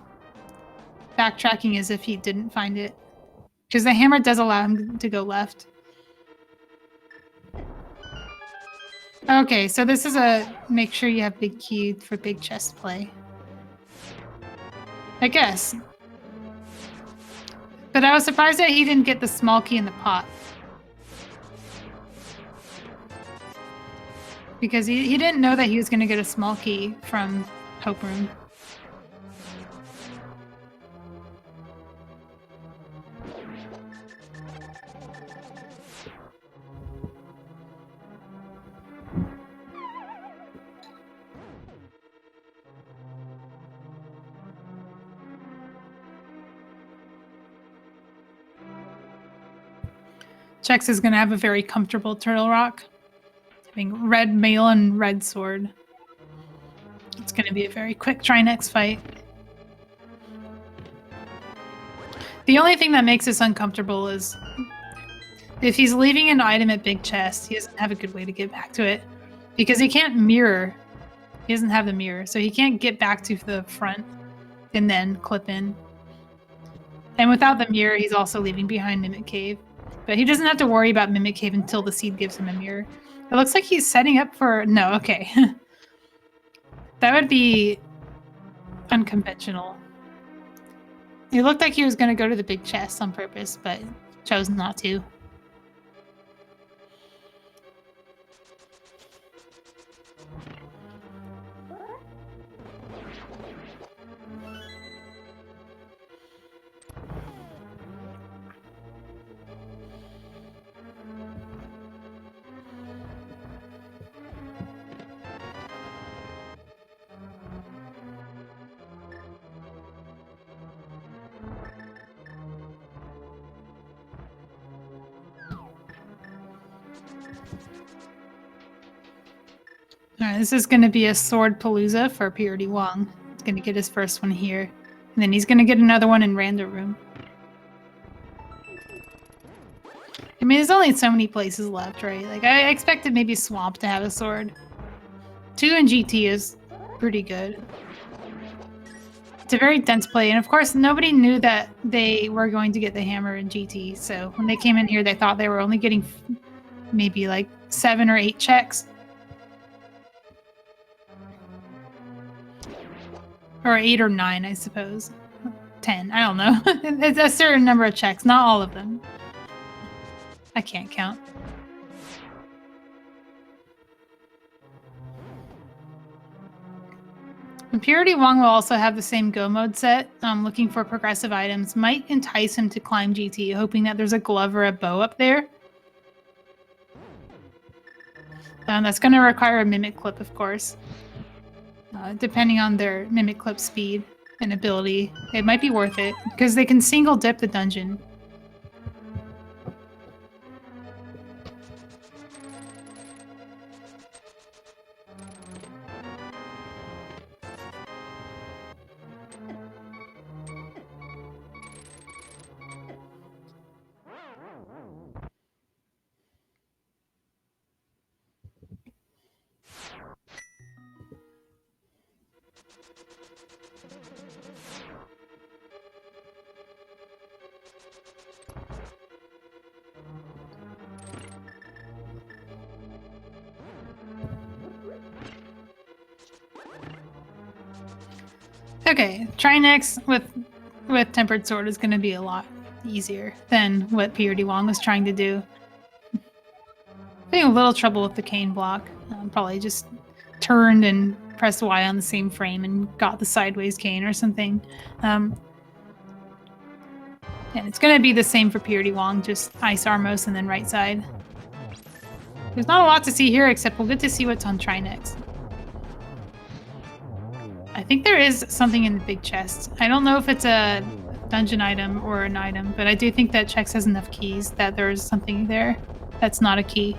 backtracking as if he didn't find it. Because the hammer does allow him to go left. Okay, so this is a make sure you have big key for big chest play. I guess. But I was surprised that he didn't get the small key in the pot. Because he didn't know that he was going to get a small key from Hope Room. Chex is going to have a very comfortable Turtle Rock. Having red mail and red sword. It's going to be a very quick Trinex fight. The only thing that makes this uncomfortable is if he's leaving an item at big chest, he doesn't have a good way to get back to it. Because he can't mirror. He doesn't have the mirror. So he can't get back to the front and then clip in. And without the mirror, he's also leaving behind Mimic Cave. But he doesn't have to worry about Mimic Cave until the seed gives him a mirror. It looks like he's setting up for... No, okay. That would be unconventional. It looked like he was going to go to the big chest on purpose, but chose not to. Alright, this is going to be a sword palooza for prdwong. He's going to get his first one here. And then he's going to get another one in random room. I mean, there's only so many places left, right? Like, I expected maybe Swamp to have a sword. 2 in GT is pretty good. It's a very dense play, and of course, nobody knew that they were going to get the hammer in GT, so when they came in here, they thought they were only getting maybe like 7 or 8 checks. Or 8 or 9, I suppose. 10, I don't know. It's a certain number of checks, not all of them. I can't count. And prdwong will also have the same Go mode set. Looking for progressive items might entice him to climb GT, hoping that there's a glove or a bow up there. That's going to require a mimic clip, of course. Depending on their mimic clip speed and ability, it might be worth it, because they can single dip the dungeon. Okay, try next with Tempered Sword is going to be a lot easier than what prdwong was trying to do. Having a little trouble with the cane block. Probably just turned and pressed Y on the same frame and got the sideways cane or something. And it's going to be the same for prdwong, just Ice Armos and then right side. There's not a lot to see here, except we'll get to see what's on try next. I think there is something in the big chest. I don't know if it's a dungeon item or an item, but I do think that Chex has enough keys that there's something there that's not a key.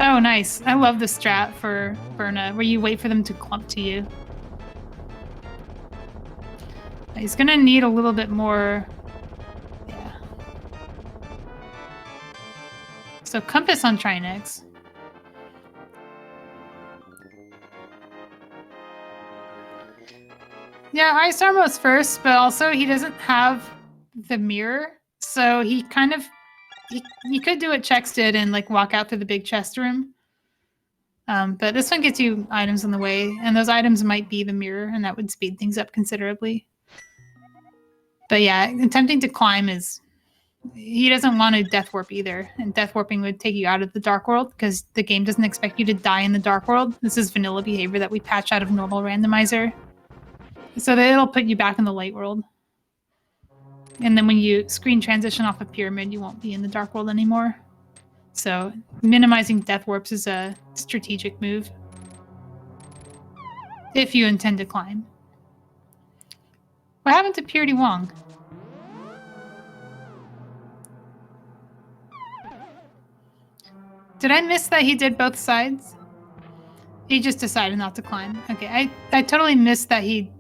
Oh, nice. I love the strat for Berna, where you wait for them to clump to you. He's gonna need a little bit more... Yeah. So Compass on Trinex. Yeah, Ice Armos first, but also he doesn't have the mirror, so he kind of... He could do what Chex did and like walk out through the big chest room. But this one gets you items on the way, and those items might be the mirror, and that would speed things up considerably. But yeah, attempting to climb is... He doesn't want to death warp either, and death warping would take you out of the Dark World, because the game doesn't expect you to die in the Dark World. This is vanilla behavior that we patch out of normal randomizer. So that it'll put you back in the light world. And then when you screen transition off a pyramid, you won't be in the Dark World anymore. So minimizing death warps is a strategic move. If you intend to climb. What happened to prdwong? Did I miss that he did both sides? He just decided not to climb. Okay, I totally missed that he...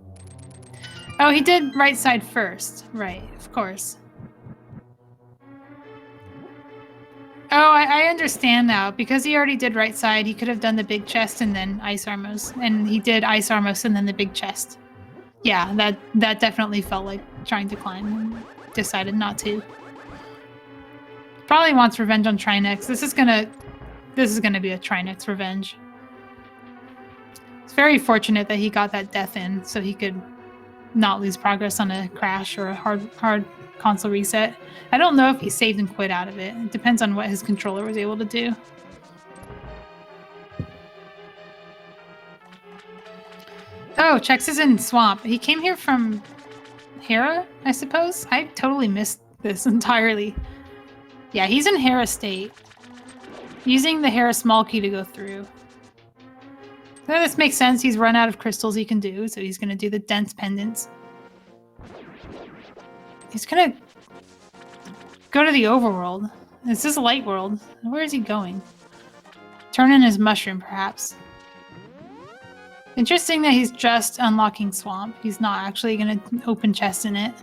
Oh, he did right side first. Right, of course. Oh, I understand now. Because he already did right side, he could have done the big chest and then Ice Armos. And he did Ice Armos and then the big chest. Yeah, that definitely felt like trying to climb and decided not to. Probably wants revenge on Trinex. This is gonna be a Trinex revenge. It's very fortunate that he got that death in so he could not lose progress on a crash or a hard console reset. I don't know if he saved and quit out of it. It depends on what his controller was able to do. Oh, Chex is in Swamp. He came here from Hera, I suppose? I totally missed this entirely. Yeah, he's in Hera State. Using the Hera small key to go through. So this makes sense. He's run out of crystals he can do, so he's going to do the dense pendants. He's going to go to the overworld. This is light world. Where is he going? Turn in his mushroom, perhaps. Interesting that he's just unlocking swamp. He's not actually going to open chests in it.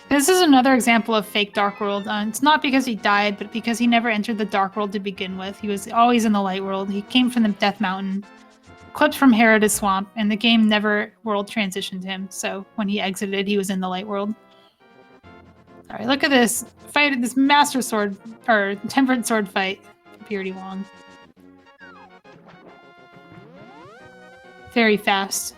This is another example of fake Dark World. It's not because he died, but because he never entered the Dark World to begin with. He was always in the Light World. He came from the Death Mountain, clipped from Heritage Swamp, and the game never world transitioned him. So when he exited, he was in the Light World. All right, look at this fight, this Master Sword, or Tempered Sword fight for prdwong. Very fast.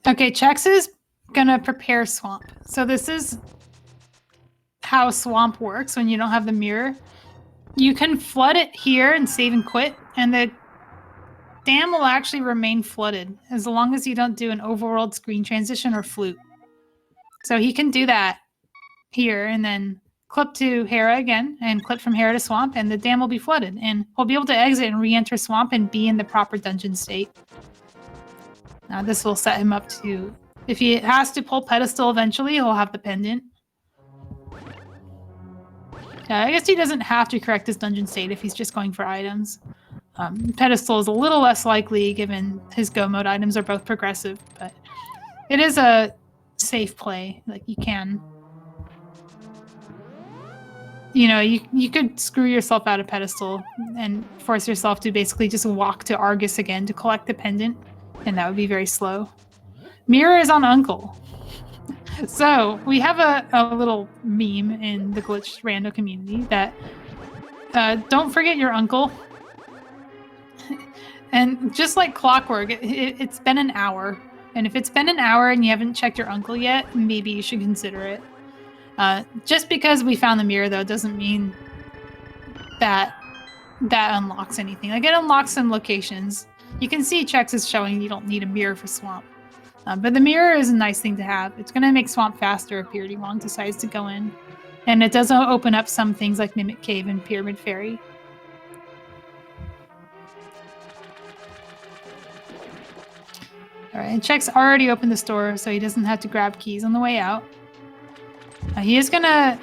Okay, Chex is gonna prepare swamp. So this is how swamp works when you don't have the mirror. You can flood it here and save and quit, and the dam will actually remain flooded as long as you don't do an overworld screen transition or flute. So he can do that here and then clip to Hera again and clip from Hera to swamp, and the dam will be flooded, and he'll be able to exit and re-enter swamp and be in the proper dungeon state. Now this will set him up to, if he has to pull pedestal eventually, he'll have the pendant. I guess he doesn't have to correct his dungeon state if he's just going for items. Pedestal is a little less likely given his go mode items are both progressive, but it is a safe play. Like you can, you know, you could screw yourself out of pedestal and force yourself to basically just walk to Argus again to collect the pendant, and that would be very slow. Mirror is on Uncle. So we have a little meme in the glitched rando community that don't forget your uncle. And just like clockwork, it's been an hour. And if it's been an hour and you haven't checked your uncle yet, maybe you should consider it. Just because we found the mirror, though, doesn't mean that unlocks anything. Like, it unlocks some locations. You can see Chex is showing you don't need a mirror for swamp. But the mirror is a nice thing to have. It's going to make swamp faster if prdwong decides to go in. And it does open up some things like Mimic Cave and Pyramid Fairy. Alright, and Chex already opened the store, so he doesn't have to grab keys on the way out. He is going to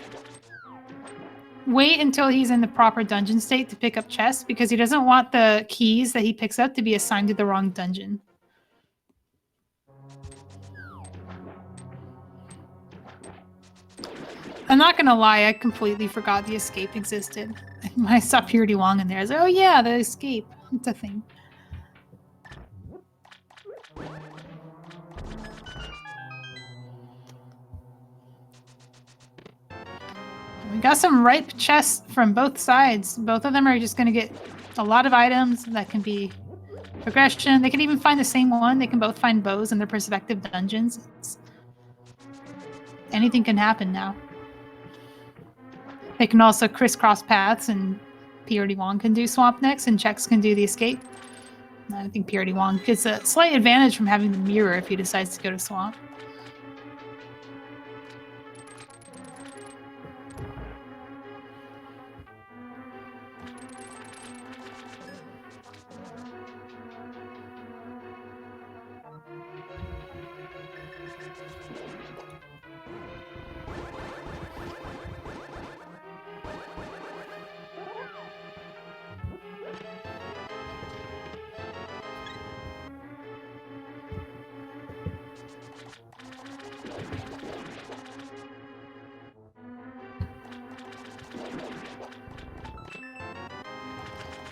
wait until he's in the proper dungeon state to pick up chests, because he doesn't want the keys that he picks up to be assigned to the wrong dungeon. I'm not gonna lie, I completely forgot the escape existed. When I saw prdwong in there, I was like, oh yeah, the escape. It's a thing. We got some ripe chests from both sides. Both of them are just gonna get a lot of items that can be progression. They can even find the same one. They can both find bows in their respective dungeons. Anything can happen now. They can also crisscross paths, and prdwong can do swamp next, and Chex can do the escape. I think prdwong gets a slight advantage from having the mirror if he decides to go to swamp.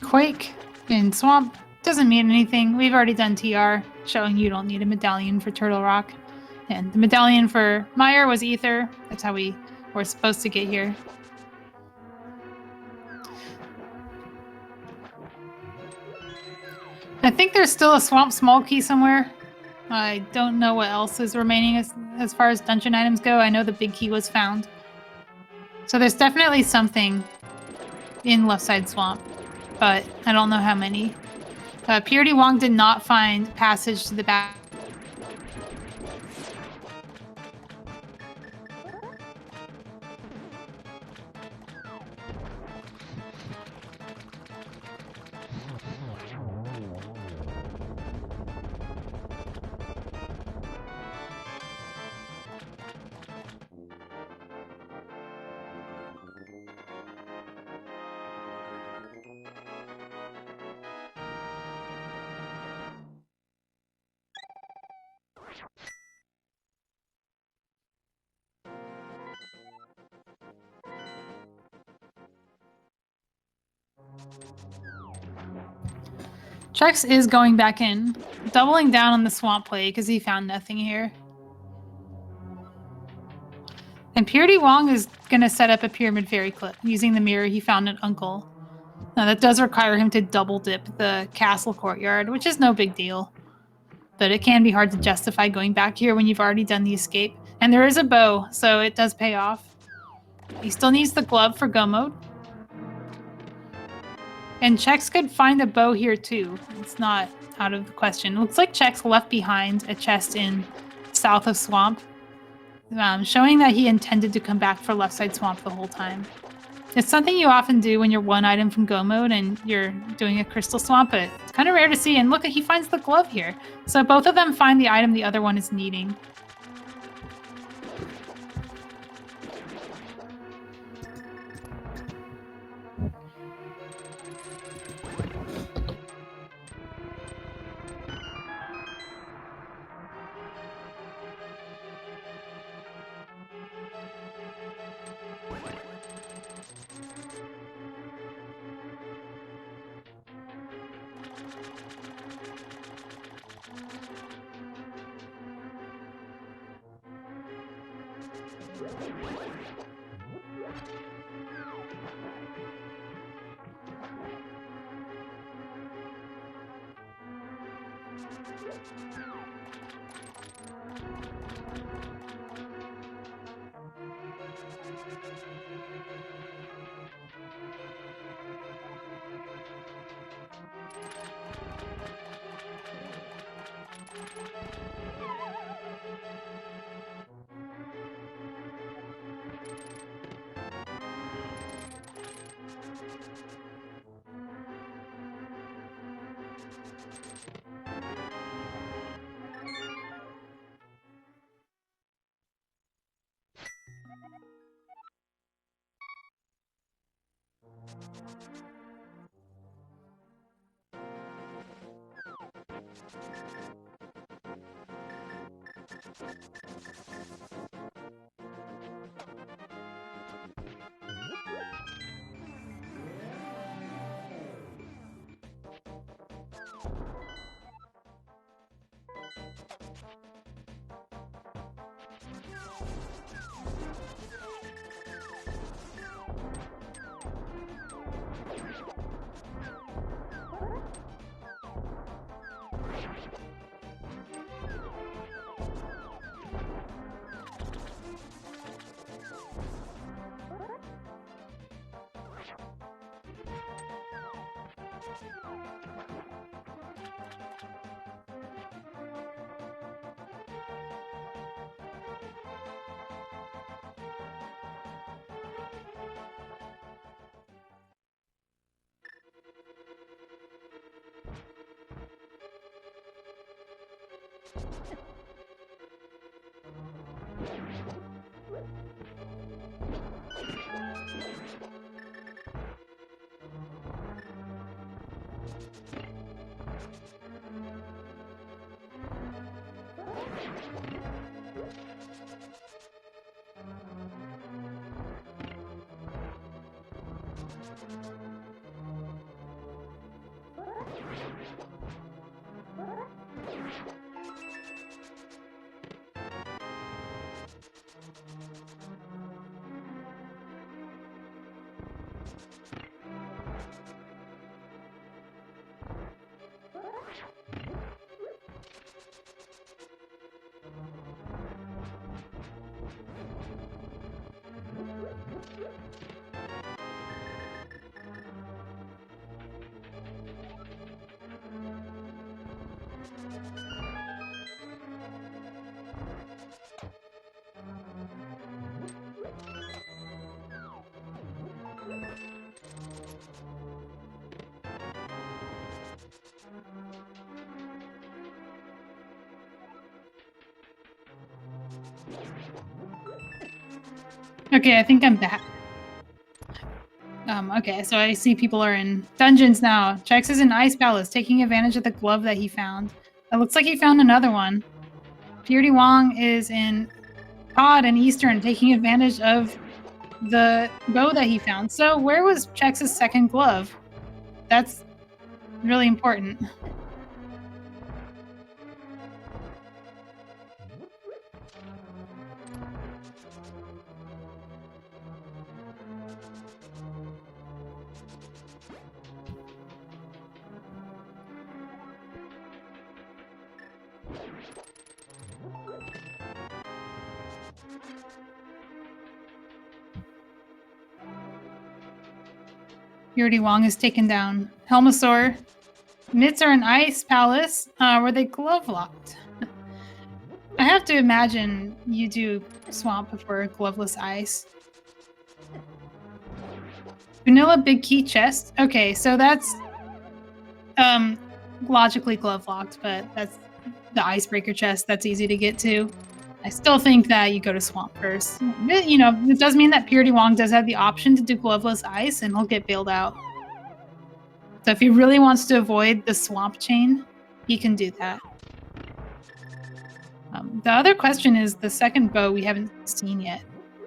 Quake in swamp doesn't mean anything. We've already done TR, showing you don't need a medallion for Turtle Rock. And the medallion for Meyer was Ether. That's how we were supposed to get here. I think there's still a swamp small key somewhere. I don't know what else is remaining as far as dungeon items go. I know the big key was found. So there's definitely something in left side swamp, but I don't know how many. prdwong did not find passage to the back. Chex is going back in, doubling down on the swamp play because he found nothing here. And prdwong is going to set up a pyramid fairy clip using the mirror he found at Uncle. Now that does require him to double dip the castle courtyard, which is no big deal. But it can be hard to justify going back here when you've already done the escape. And there is a bow, so it does pay off. He still needs the glove for go mode. And Chex could find a bow here too. It's not out of the question. It looks like Chex left behind a chest in south of Swamp, showing that he intended to come back for left side Swamp the whole time. It's something you often do when you're one item from go mode and you're doing a crystal swamp, but it's kind of rare to see. And look, he finds the glove here. So both of them find the item the other one is needing. Okay, I think I'm back. Okay, so I see people are in dungeons now. Chex is in Ice Palace, taking advantage of the glove that he found. It looks like he found another one. prdwong is in Pod and Eastern, taking advantage of the bow that he found. So where was Chex's second glove? That's really important. prdwong is taken down. Helmosaur. Mitts are an ice palace. Were they glove locked? I have to imagine you do swamp before gloveless ice. Vanilla big key chest. Okay, so that's logically glove locked, but that's the icebreaker chest. That's easy to get to. I still think that you go to swamp first. You know, it does mean that prdwong does have the option to do gloveless ice, and he'll get bailed out. So if he really wants to avoid the swamp chain, he can do that. The other question is the second bow we haven't seen yet,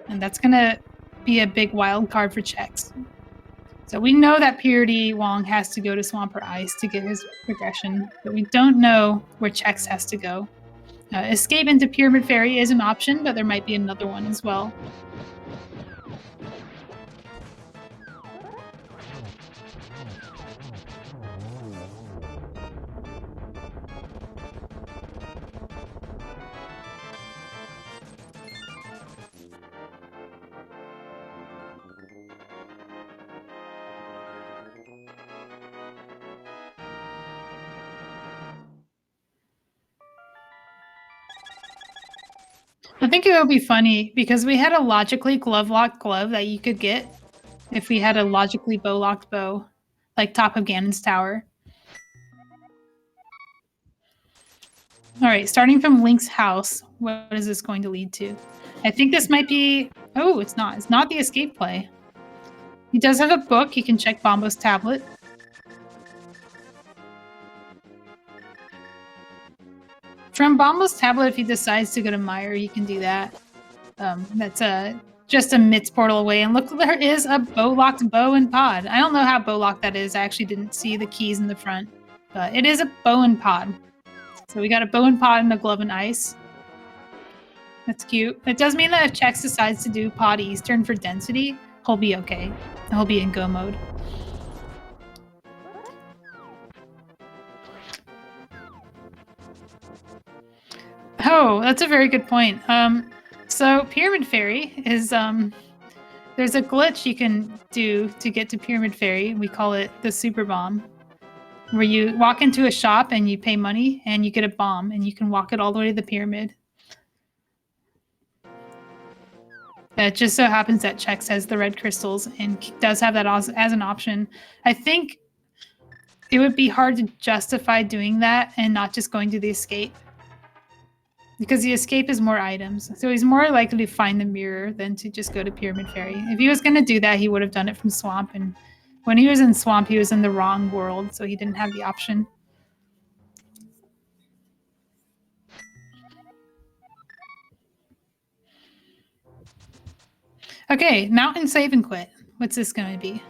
and that's going to be a big wild card for Chex. So we know that prdwong has to go to swamp or ice to get his progression, but we don't know where Chex has to go. Escape into Pyramid Fairy is an option, but there might be another one as well. I think it would be funny because we had a logically glove-locked glove that you could get if we had a logically bow-locked bow, like top of Ganon's tower. All right, starting from Link's house, what is this going to lead to? I think this might be... Oh, it's not. It's not the escape play. He does have a book. You can check Bombo's tablet. From Bombo's tablet, if he decides to go to Mire, he can do that. That's just a Mitts portal away. And look, there is a bow-locked bow and pod. I don't know how bow-locked that is. I actually didn't see the keys in the front. But it is a bow and pod. So we got a bow and pod and a glove and ice. That's cute. It does mean that if Chex decides to do pod Eastern for density, he'll be okay. He'll be in go mode. Oh, that's a very good point. So Pyramid Fairy is there's a glitch you can do to get to Pyramid Fairy. We call it the Super Bomb, where you walk into a shop and you pay money and you get a bomb and you can walk it all the way to the pyramid. It just so happens that Chex has the red crystals and does have that as an option. I think it would be hard to justify doing that and not just going to the escape. Because the escape is more items. So he's more likely to find the mirror than to just go to Pyramid Fairy. If he was going to do that, he would have done it from Swamp. And when he was in Swamp, he was in the wrong world, so he didn't have the option. Okay, Mountain Save and Quit. What's this going to be?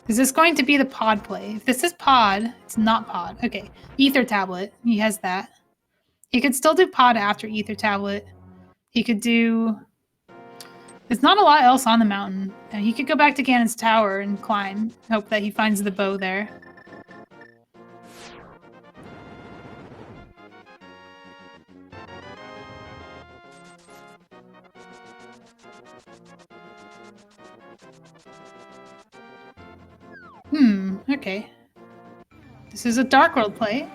Is this going to be the pod play? If this is pod, it's not pod. Okay, Ether Tablet. He has that. He could still do pod after Ether Tablet. He could do... There's not a lot else on the mountain. He could go back to Ganon's tower and climb. Hope that he finds the bow there. Okay. This is a Dark World play.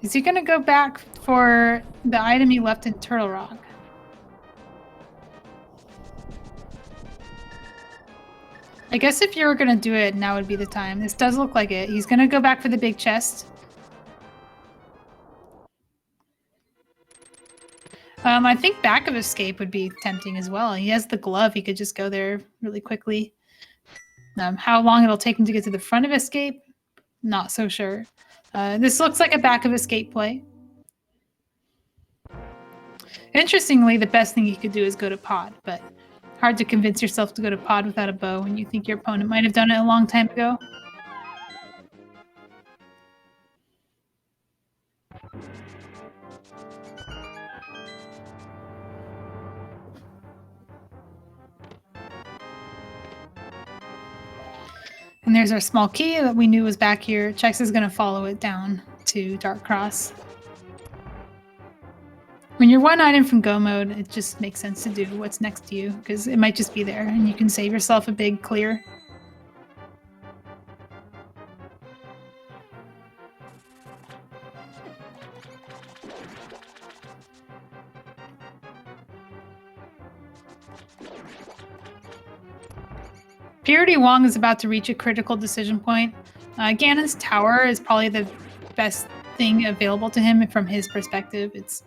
Is he going to go back for the item he left in Turtle Rock? I guess if you were going to do it, now would be the time. This does look like it. He's going to go back for the big chest. I think back of escape would be tempting as well. He has the glove. He could just go there really quickly. How long it'll take him to get to the front of escape? Not so sure. This looks like a back of escape play. Interestingly, the best thing he could do is go to pod, but hard to convince yourself to go to pod without a bow when you think your opponent might have done it a long time ago. And there's our small key that we knew was back here. Chex is going to follow it down to Dark Cross. When you're one item from go mode, it just makes sense to do what's next to you, because it might just be there, and you can save yourself a big clear. prdwong is about to reach a critical decision point. Ganon's tower is probably the best thing available to him from his perspective. It's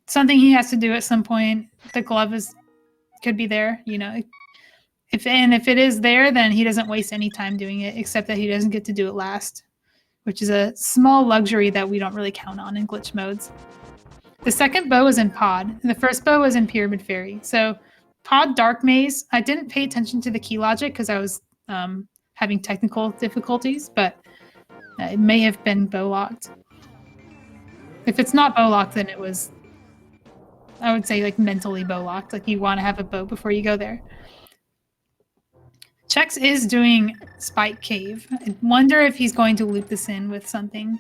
something he has to do at some point. The glove could be there, you know. If it is there, then he doesn't waste any time doing it, except that he doesn't get to do it last, which is a small luxury that we don't really count on in glitch modes. The second bow is in pod, and the first bow is in Pyramid Fairy. So pod Dark Maze, I didn't pay attention to the key logic because I was having technical difficulties, but it may have been bow locked. If it's not bow locked, then it was, I would say, like mentally bow locked. Like you want to have a bow before you go there. Chex is doing Spike Cave. I wonder if he's going to loop this in with something.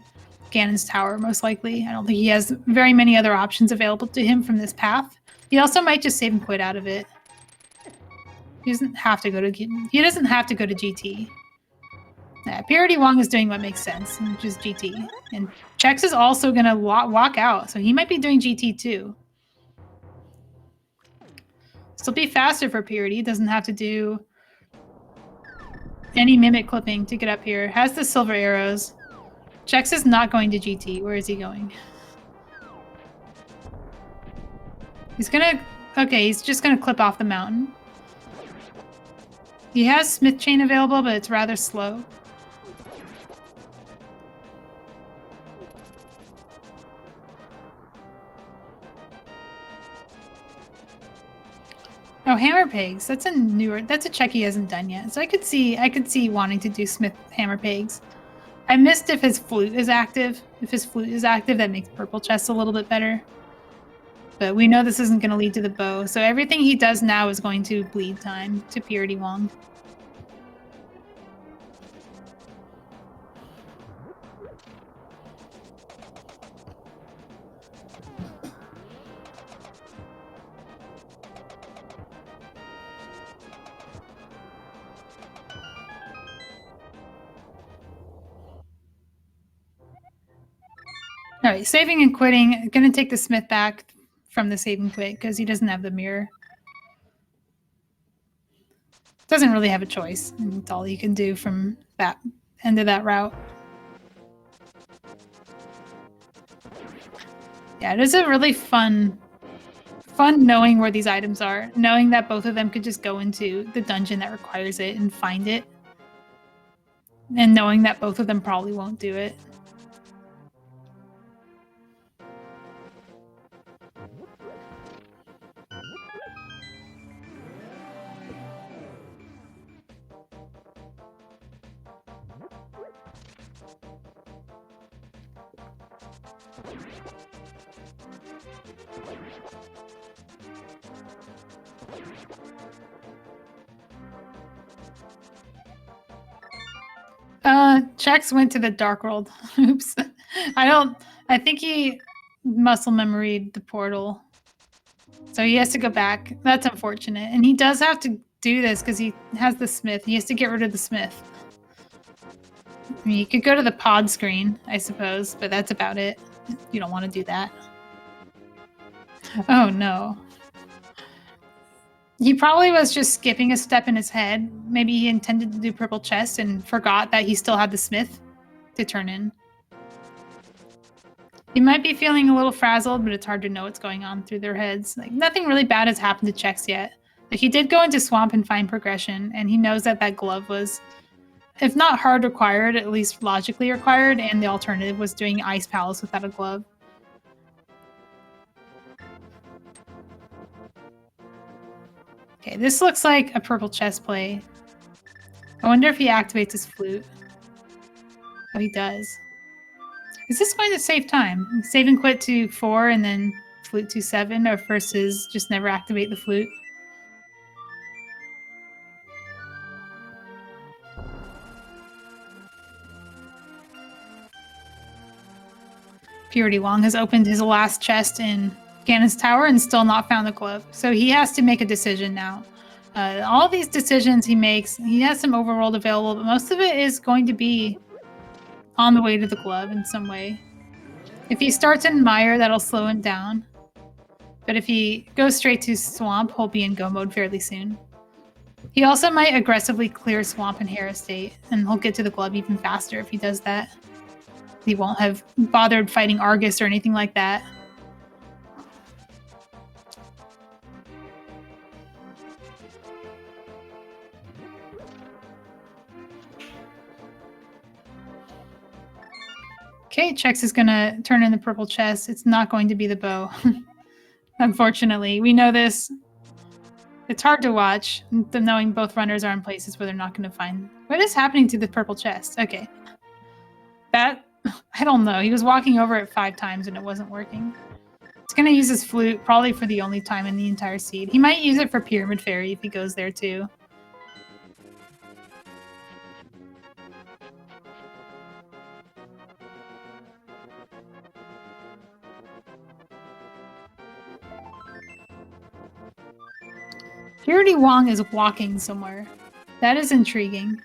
Ganon's Tower, most likely. I don't think he has very many other options available to him from this path. He also might just save and quit out of it. He doesn't have to go to GT. Yeah, prdwong is doing what makes sense, which is GT. And Chex is also going to walk out, so he might be doing GT too. Still be faster for Purity. He doesn't have to do any mimic clipping to get up here. Has the silver arrows. Chex is not going to GT. Where is he going? He's gonna... Okay, he's just gonna clip off the mountain. He has Smith Chain available, but it's rather slow. Oh, hammer pegs. That's a check he hasn't done yet. So I could see wanting to do Smith hammer pegs. I missed if his flute is active. If his flute is active, that makes purple chest a little bit better. But we know this isn't going to lead to the bow, so everything he does now is going to bleed time to prdwong. All right, saving and quitting. I'm going to take the Smith back from the save and quit because he doesn't have the mirror. Doesn't really have a choice. That's all you can do from that end of that route. Yeah, it is a really fun knowing where these items are. Knowing that both of them could just go into the dungeon that requires it and find it. And knowing that both of them probably won't do it. Chex went to the Dark World. Oops. I think he muscle memoried the portal. So he has to go back. That's unfortunate. And he does have to do this because he has the Smith. He has to get rid of the Smith. I mean, you could go to the pod screen, I suppose, but that's about it. You don't want to do that. Oh, no. He probably was just skipping a step in his head. Maybe he intended to do purple chest and forgot that he still had the Smith to turn in. He might be feeling a little frazzled, but it's hard to know what's going on through their heads. Like, nothing really bad has happened to Chex yet. But he did go into Swamp and find progression, and he knows that that glove was, if not hard required, at least logically required, and the alternative was doing Ice Palace without a glove. Okay, this looks like a purple chess play. I wonder if he activates his flute. Oh, he does. Is this going to save time? Save and quit to 4 and then flute to 7, or versus just never activate the flute? prdwong has opened his last chest in Ganon's Tower and still not found the glove. So he has to make a decision now. All these decisions he makes, he has some overworld available, but most of it is going to be on the way to the glove in some way. If he starts in Mire, that'll slow him down. But if he goes straight to Swamp, he'll be in Go mode fairly soon. He also might aggressively clear Swamp and Hare Estate, and he'll get to the glove even faster if he does that. He won't have bothered fighting Argus or anything like that. Okay, Chex is going to turn in the purple chest. It's not going to be the bow. Unfortunately, we know this. It's hard to watch, knowing both runners are in places where they're not going to find... What is happening to the purple chest? Okay. That... I don't know. He was walking over it 5 times and it wasn't working. He's going to use his flute probably for the only time in the entire seed. He might use it for Pyramid Fairy if he goes there too. prdwong is walking somewhere. That is intriguing.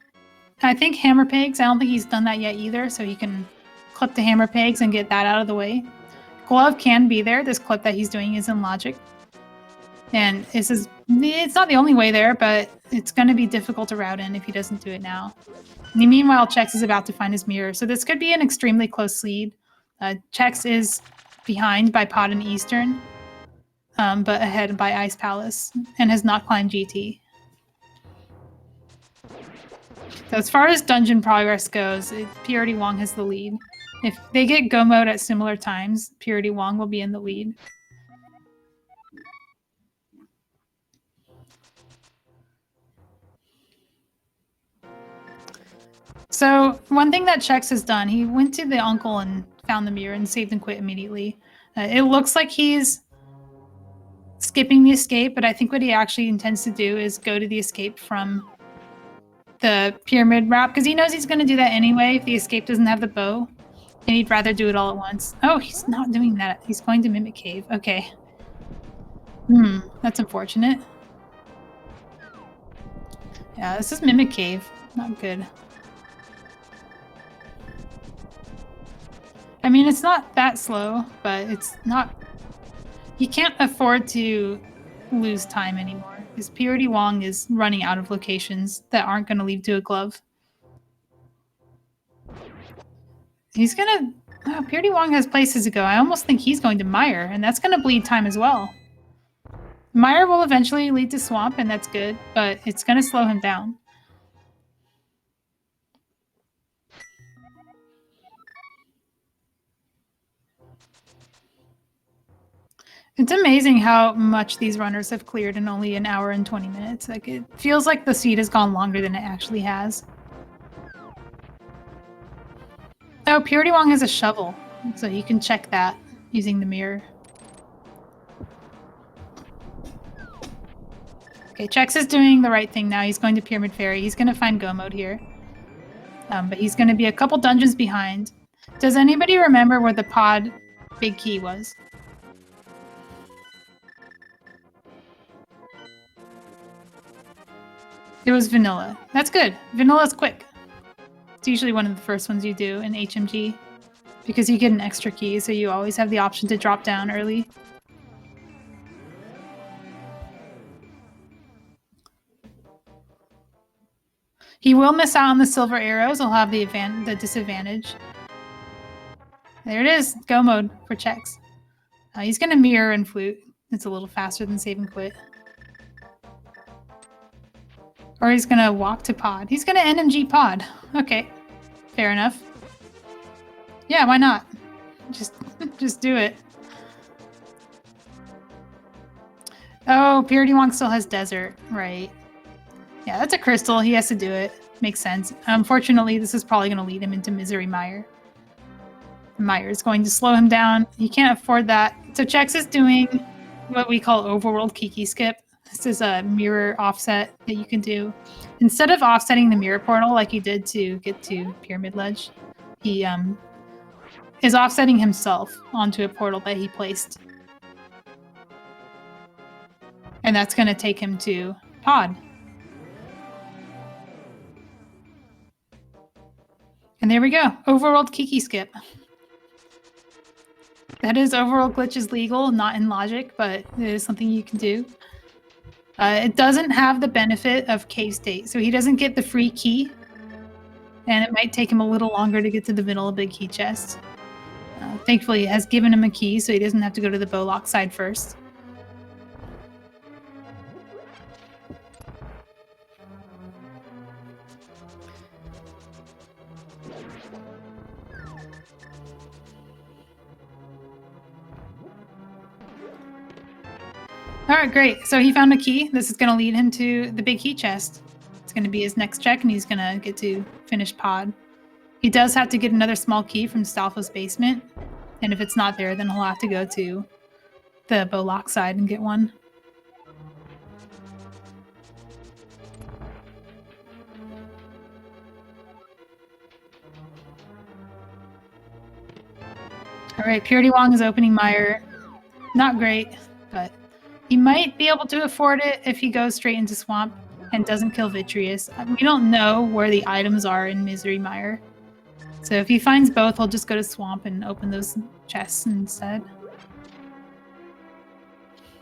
I think Hammer Pegs, I don't think he's done that yet either, so he can clip the Hammer Pegs and get that out of the way. Glove can be there. This clip that he's doing is in logic. And it's not the only way there, but it's going to be difficult to route in if he doesn't do it now. And meanwhile, Chex is about to find his mirror, so this could be an extremely close lead. Chex is behind by Pod and Eastern, but ahead by Ice Palace, and has not climbed GT. So as far as dungeon progress goes, prdwong has the lead. If they get Go mode at similar times, prdwong will be in the lead. So one thing that Chex has done, he went to the uncle and found the mirror and saved and quit immediately. It looks like he's skipping the escape, but I think what he actually intends to do is go to the escape from the pyramid route, because he knows he's going to do that anyway if the escape doesn't have the bow, and he'd rather do it all at once. Oh, he's not doing that. He's going to Mimic Cave. Okay. That's unfortunate. Yeah, this is Mimic Cave. Not good. I mean, it's not that slow, but it's not... You can't afford to lose time anymore, because prdwong is running out of locations that aren't going to lead to a glove. He's going to... Oh, prdwong has places to go. I almost think he's going to Mire, and that's going to bleed time as well. Mire will eventually lead to Swamp, and that's good, but it's going to slow him down. It's amazing how much these runners have cleared in only an hour and 20 minutes. Like, it feels like the seed has gone longer than it actually has. Oh, prdwong has a shovel, so you can check that using the mirror. Okay, Chex is doing the right thing now. He's going to Pyramid Fairy. He's going to find Go mode here. But he's going to be a couple dungeons behind. Does anybody remember where the pod big key was? It was vanilla. That's good. Vanilla's quick. It's usually one of the first ones you do in HMG, because you get an extra key, so you always have the option to drop down early. He will miss out on the silver arrows. He'll have the disadvantage. There it is. Go mode for Chex. He's going to mirror and flute. It's a little faster than save and quit. Or he's going to walk to pod. He's going to NMG pod. Okay. Fair enough. Yeah, why not? Just do it. Oh, prdwong still has desert, right? Yeah, that's a crystal. He has to do it. Makes sense. Unfortunately, this is probably going to lead him into Misery Mire. Mire is going to slow him down. He can't afford that. So Chex is doing what we call overworld Kiki skip. This is a mirror offset that you can do. Instead of offsetting the mirror portal like he did to get to Pyramid Ledge, he is offsetting himself onto a portal that he placed. And that's going to take him to Pod. And there we go. Overworld Kiki skip. That is, overworld glitch is legal, not in logic, but it is something you can do. It doesn't have the benefit of cave state, so he doesn't get the free key, and it might take him a little longer to get to the vanilla big key chest. Thankfully, it has given him a key, so he doesn't have to go to the Bowlock side first. All right, great. So he found a key. This is going to lead him to the big key chest. It's going to be his next check, and he's going to get to finish Pod. He does have to get another small key from Stalfo's basement, and if it's not there, then he'll have to go to the Bowlock side and get one. All right, prdwong is opening Mire. Not great, but he might be able to afford it if he goes straight into Swamp and doesn't kill Vitreous. We don't know where the items are in Misery Mire. So if he finds both, he'll just go to Swamp and open those chests instead.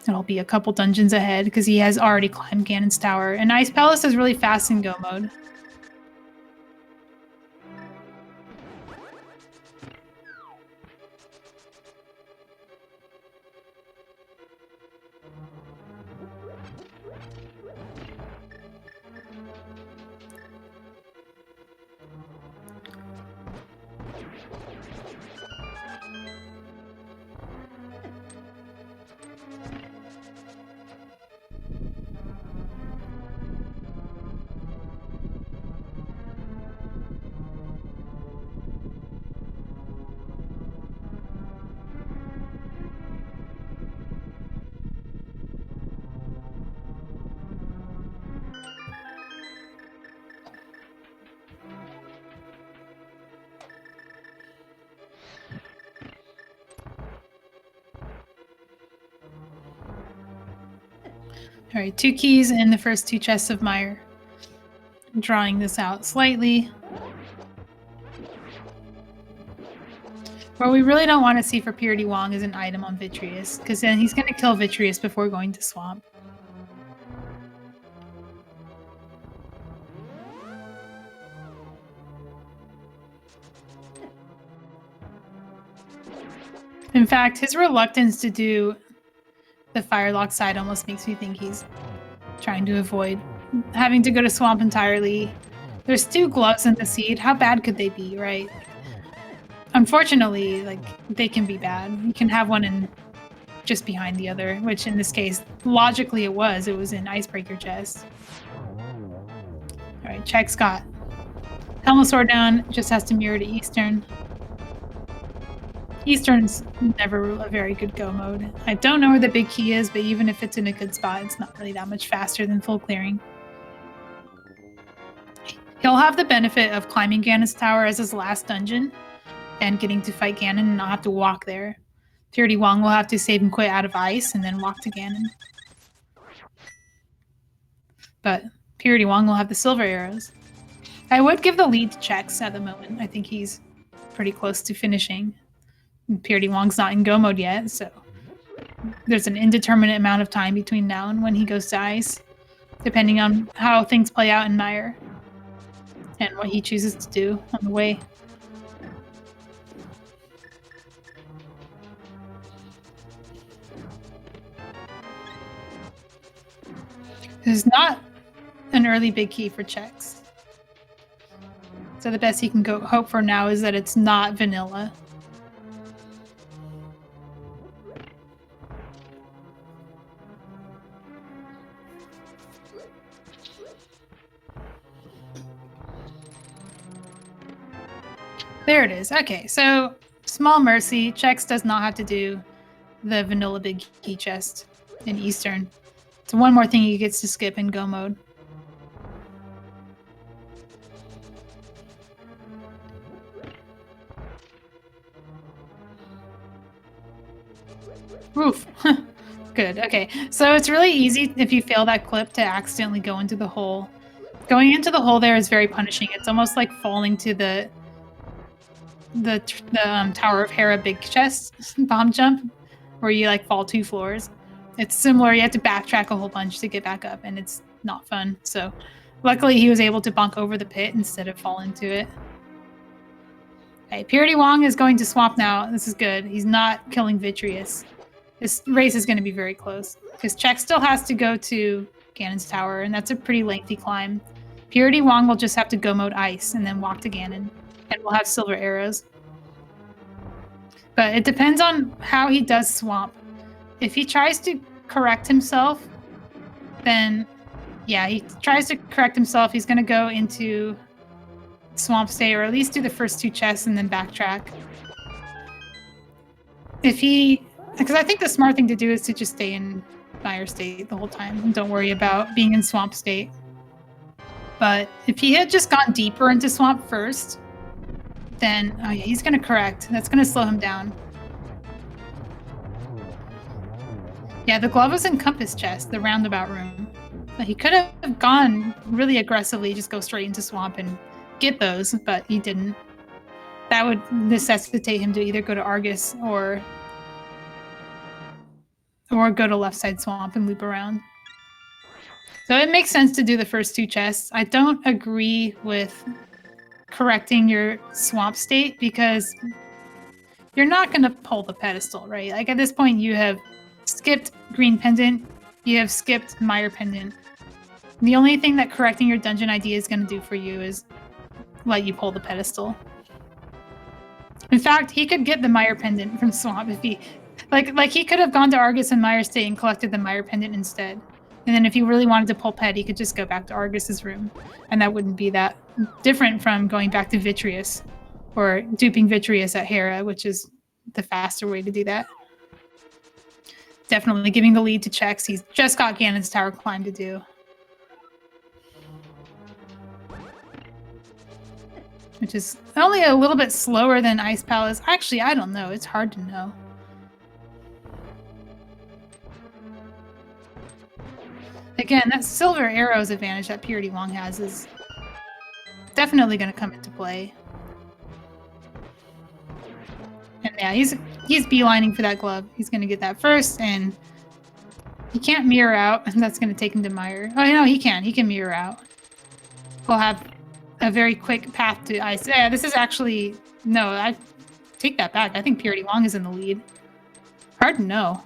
It'll be a couple dungeons ahead because he has already climbed Ganon's Tower. And Ice Palace is really fast in go mode. All right, 2 keys in the first 2 chests of Mire. I'm drawing this out slightly. What we really don't want to see for prdwong is an item on Vitreous, because then he's going to kill Vitreous before going to Swamp. In fact, his reluctance to do the Firelock side almost makes me think he's trying to avoid having to go to Swamp entirely. There's 2 gloves in the seed. How bad could they be, right? Unfortunately, like, they can be bad. You can have one in just behind the other, which in this case, logically it was. It was in Icebreaker chest. All right, Chex got Helm of Sword down. Just has to mirror to Eastern. Eastern's never a very good go mode. I don't know where the big key is, but even if it's in a good spot, it's not really that much faster than full clearing. He'll have the benefit of climbing Ganon's Tower as his last dungeon and getting to fight Ganon and not have to walk there. prdwong will have to save and quit out of ice and then walk to Ganon. But prdwong will have the silver arrows. I would give the lead to Chex at the moment. I think he's pretty close to finishing. prdwong's not in go mode yet, so there's an indeterminate amount of time between now and when he goes to ice, depending on how things play out in Mire and what he chooses to do on the way. There's not an early big key for Chex. So the best he can hope for now is that it's not vanilla. There it is. Okay, so small mercy. Chex does not have to do the vanilla big key chest in Eastern. It's one more thing he gets to skip in go mode. Oof. Good. Okay. So it's really easy if you fail that clip to accidentally go into the hole. Going into the hole there is very punishing. It's almost like falling to the Tower of Hera big chest bomb jump, where you like fall 2 floors. It's similar. You have to backtrack a whole bunch to get back up, and it's not fun. So luckily he was able to bonk over the pit instead of fall into it. Okay, prdwong is going to swamp now. This is good. He's not killing Vitreous. This race is going to be very close because Chex still has to go to Ganon's tower, and that's a pretty lengthy climb. prdwong will just have to go mode ice and then walk to Ganon, and we'll have silver arrows. But it depends on how he does swamp. If he tries to correct himself, then yeah, he tries to correct himself. He's going to go into swamp state, or at least do the first 2 chests and then backtrack. Because I think the smart thing to do is to just stay in fire state the whole time and don't worry about being in swamp state. But if he had just gone deeper into swamp first, then oh yeah, he's gonna correct. That's gonna slow him down. Yeah, the glove was in Compass chest, the roundabout room. But he could have gone really aggressively, just go straight into swamp and get those, but he didn't. That would necessitate him to either go to Argus or go to left side swamp and loop around. So it makes sense to do the first 2 chests. I don't agree with correcting your swamp state because you're not going to pull the pedestal, right? Like at this point you have skipped Green Pendant, you have skipped Mire Pendant. The only thing that correcting your dungeon ID is going to do for you is let you pull the pedestal. In fact, he could get the Mire Pendant from swamp if he like he could have gone to Argus and Mire State and collected the Mire Pendant instead. And then if he really wanted to pull ped, he could just go back to Argus's room. And that wouldn't be that different from going back to Vitreous or duping Vitreous at Hera, which is the faster way to do that. Definitely giving the lead to Chex. He's just got Ganon's tower climb to do. Which is only a little bit slower than Ice Palace. Actually, I don't know. It's hard to know. Again, that silver arrows advantage that prdwong has is definitely going to come into play. And yeah, he's beelining for that glove. He's going to get that first, and he can't mirror out, and that's going to take him to Mire. Oh, no, he can. He can mirror out. We'll have a very quick path to ice. Yeah, this is actually... No, I take that back. I think prdwong is in the lead. Hard to know.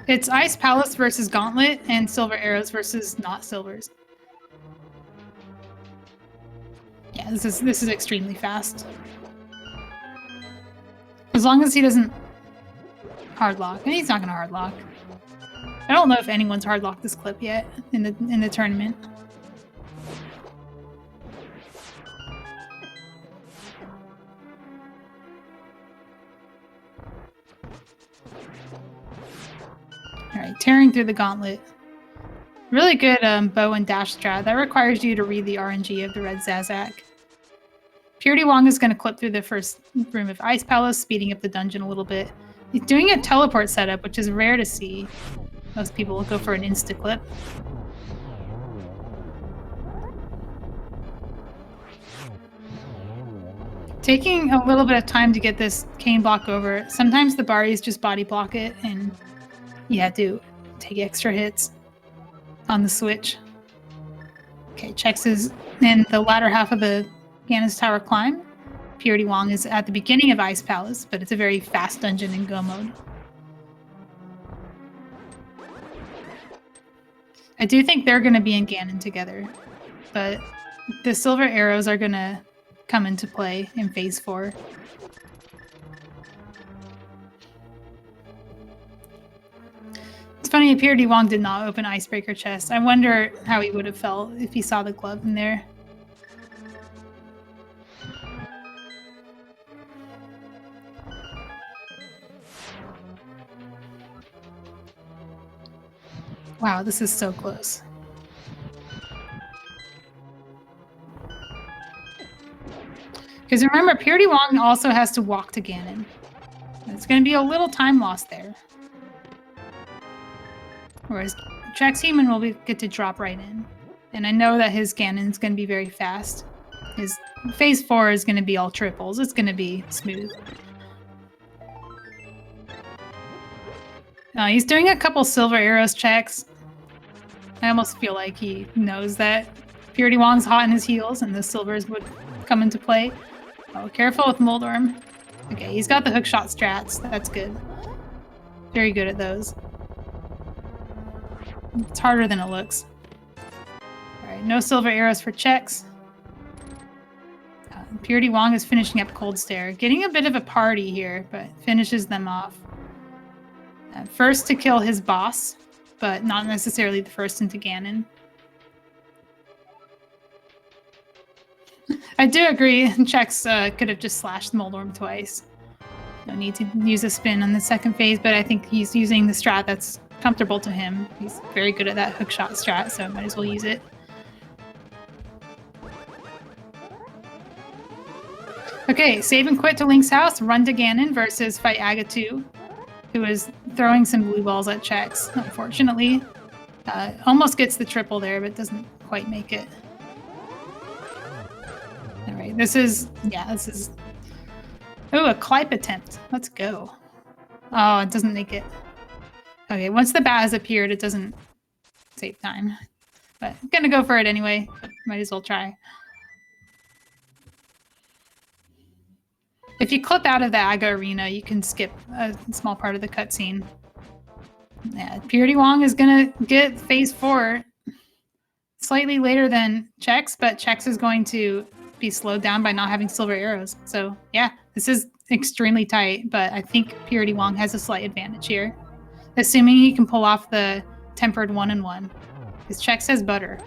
It's Ice Palace versus Gauntlet and Silver Arrows versus not Silvers. Yeah, this is extremely fast. As long as he doesn't hardlock, and he's not gonna hardlock. I don't know if anyone's hardlocked this clip yet in the tournament. Alright, tearing through the gauntlet. Really good bow and dash strat. That requires you to read the RNG of the red Zazak. prdwong is going to clip through the first room of Ice Palace, speeding up the dungeon a little bit. He's doing a teleport setup, which is rare to see. Most people will go for an insta-clip. Taking a little bit of time to get this cane block over. Sometimes the Baris just body block it, and you have to take extra hits on the switch. Okay, Chex is in the latter half of the Ganon's Tower climb. prdwong is at the beginning of Ice Palace, but it's a very fast dungeon in go mode. I do think they're going to be in Ganon together, but the silver arrows are going to come into play in Phase 4. It's funny, Unfortunately, prdwong did not open Icebreaker chest. I wonder how he would have felt if he saw the glove in there. Wow, this is so close. Because remember, prdwong also has to walk to Ganon. It's going to be a little time lost there. Whereas Chexhuman will get to drop right in. And I know that his Ganon's going to be very fast. His phase 4 is going to be all triples. It's going to be smooth. He's doing a couple silver arrows checks. I almost feel like he knows that prdwong's hot in his heels and the silvers would come into play. Oh, careful with Moldorm. Okay, he's got the hookshot strats. That's good. Very good at those. It's harder than it looks. Alright, no silver arrows for Chex. prdwong is finishing up Cold Stare. Getting a bit of a party here, but finishes them off. First to kill his boss, but not necessarily the first into Ganon. I do agree, Chex could have just slashed Moldorm twice. No need to use a spin on the second phase, but I think he's using the strat that's comfortable to him. He's very good at that hookshot strat, so might as well use it. Okay, save and quit to Link's house, run to Ganon versus fight Agatu, who is throwing some blue balls at Chex, unfortunately. Almost gets the triple there, but doesn't quite make it. Alright, this is... Oh, a Clipe attempt. Let's go. Oh, it doesn't make it. Okay, once the bat has appeared, it doesn't save time. But I'm gonna go for it anyway. Might as well try. If you clip out of the Aga Arena, you can skip a small part of the cutscene. Yeah, prdwong is gonna get phase 4 slightly later than Chex, but Chex is going to be slowed down by not having silver arrows. So yeah, this is extremely tight, but I think prdwong has a slight advantage here. Assuming he can pull off the tempered 1-in-1. Because Chex has butter.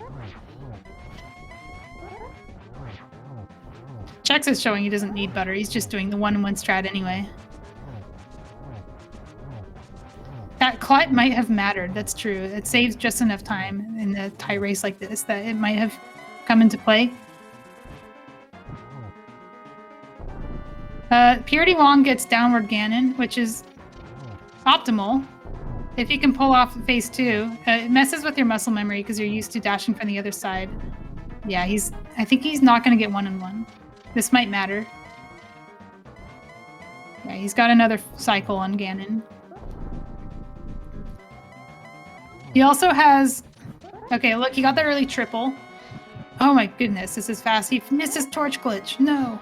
Chex is showing he doesn't need butter, he's just doing the 1-in-1 strat anyway. That Clipe might have mattered, that's true. It saves just enough time in a tie race like this that it might have come into play. prdwong gets downward Ganon, which is optimal. If you can pull off phase 2, it messes with your muscle memory because you're used to dashing from the other side. Yeah, I think he's not going to get 1-in-1. This might matter. Yeah, he's got another cycle on Ganon. He also has... Okay, look, he got the early triple. Oh my goodness, this is fast. He misses Torch Glitch. No.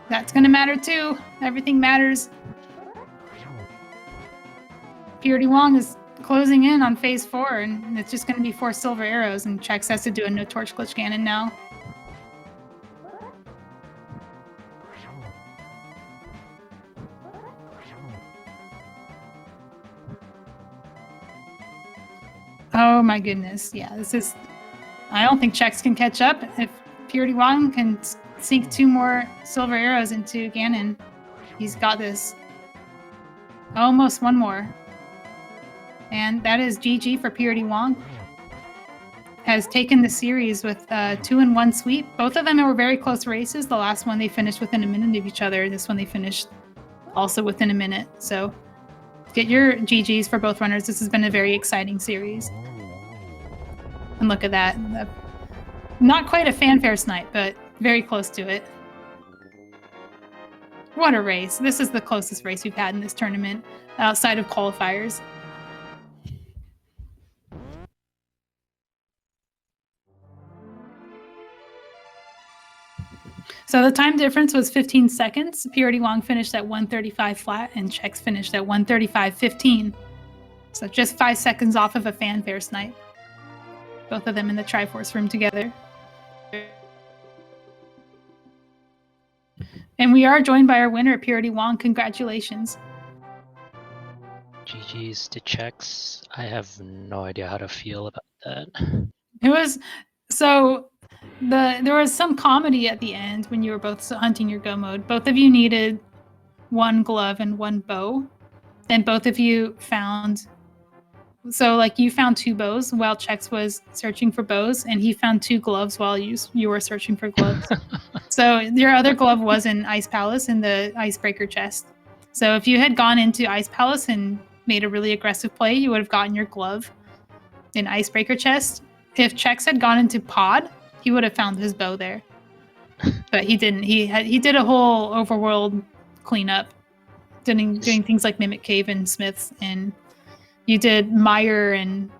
That's going to matter too. Everything matters. prdwong is closing in on phase 4, and it's just going to be 4 silver arrows, and Chex has to do a no Torch Glitch Ganon now. Oh my goodness, yeah, this is... I don't think Chex can catch up. If prdwong can sink 2 more silver arrows into Ganon, he's got this. Almost 1 more. And that is GG for prdwong. Has taken the series with a 2-in-1 sweep. Both of them were very close races. The last one they finished within a minute of each other. This one they finished also within a minute. So get your GGs for both runners. This has been a very exciting series. And look at that. Not quite a fanfare snipe, but very close to it. What a race. This is the closest race we've had in this tournament, outside of qualifiers. So the time difference was 15 seconds. prdwong finished at 1:35 flat, and Chex finished at 1:35.15. So just 5 seconds off of a fanfare snipe. Both of them in the Triforce room together. And we are joined by our winner, prdwong. Congratulations. GG's to Chex. I have no idea how to feel about that. It was so there was some comedy at the end when you were both hunting your go mode. Both of you needed one glove and one bow, and both of you found. So like you found 2 bows while Chex was searching for bows, and he found 2 gloves while you were searching for gloves. So your other glove was in Ice Palace in the Icebreaker chest. So if you had gone into Ice Palace and made a really aggressive play, you would have gotten your glove in Icebreaker chest. If Chex had gone into Pod, he would have found his bow there. But he didn't. He did a whole overworld cleanup, doing things like Mimic Cave and Smiths, and you did Mire and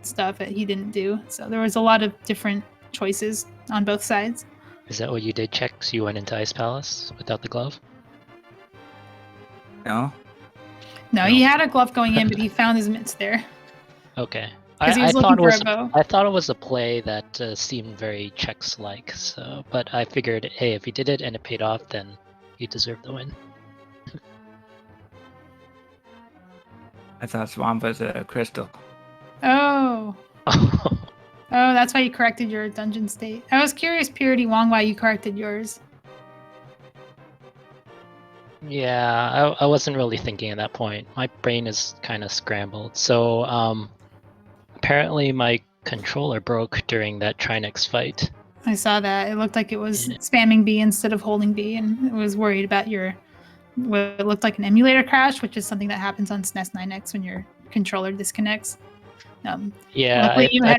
stuff that he didn't do. So there was a lot of different choices on both sides. Is that what you did, Chex? You went into Ice Palace without the glove? No. No, he had a glove going in, but he found his mitts there. Okay. Because he was looking for a bow. I thought it was a play that seemed very Chex-like. So, but I figured, hey, if he did it and it paid off, then he deserved the win. I thought Swamp was a crystal. Oh. Oh, that's why you corrected your dungeon state. I was curious, prdwong, why you corrected yours. Yeah, I wasn't really thinking at that point. My brain is kind of scrambled. So, apparently my controller broke during that Trinex fight. I saw that. It looked like it was spamming B instead of holding B, and I was worried about what looked like an emulator crash, which is something that happens on SNES 9X when your controller disconnects. Yeah, I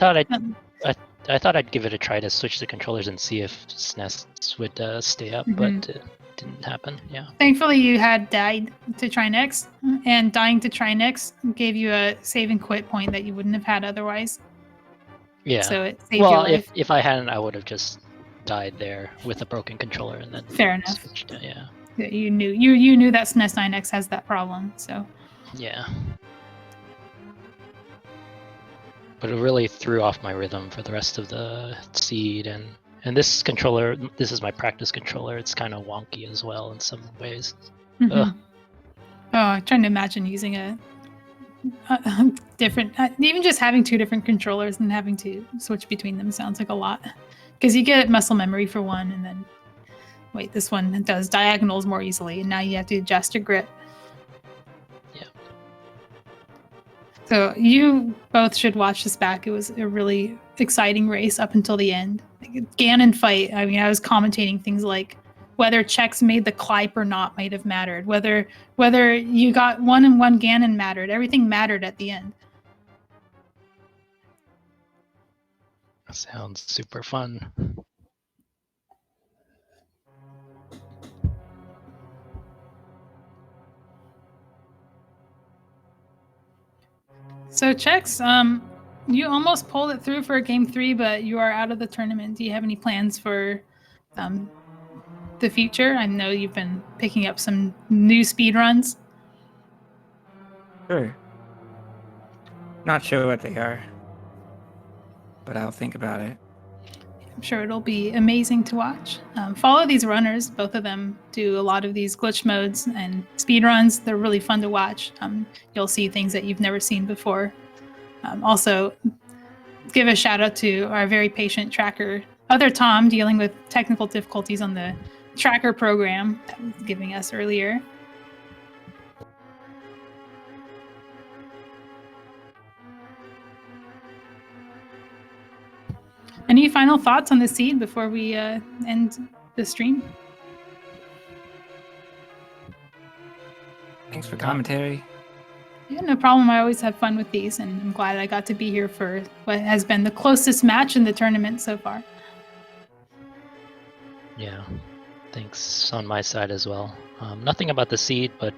thought I'd give it a try to switch the controllers and see if SNES would stay up, but it didn't happen. Yeah. Thankfully, you had died to Trinex, and dying to Trinex gave you a save and quit point that you wouldn't have had otherwise. Yeah. So it saved your life. if I hadn't, I would have just died there with a broken controller and then fair enough. Switched, yeah. You knew that SNES 9X has that problem, so yeah. But it really threw off my rhythm for the rest of the seed, and this controller, this is my practice controller. It's kind of wonky as well in some ways. Oh, I'm trying to imagine using a different, even just having 2 different controllers and having to switch between them sounds like a lot. Because you get muscle memory for one, and then wait, this one does diagonals more easily, and now you have to adjust your grip. Yeah. So you both should watch this back. It was a really exciting race up until the end. Ganon fight. I mean, I was commentating things like whether Chex made the Clipe or not might have mattered. Whether you got 1-1 Ganon mattered. Everything mattered at the end. Sounds super fun. So Chex, you almost pulled it through for Game 3, but you are out of the tournament. Do you have any plans for the future? I know you've been picking up some new speed runs. Sure. Not sure what they are, but I'll think about it. I'm sure it'll be amazing to watch. Follow these runners. Both of them do a lot of these glitch modes and speed runs. They're really fun to watch. You'll see things that you've never seen before. Also, give a shout out to our very patient tracker, other Tom, dealing with technical difficulties on the tracker program that was giving us earlier. Any final thoughts on the seed before we end the stream? Thanks for commentary. Yeah, no problem. I always have fun with these, and I'm glad I got to be here for what has been the closest match in the tournament so far. Yeah, thanks on my side as well. Nothing about the seed, but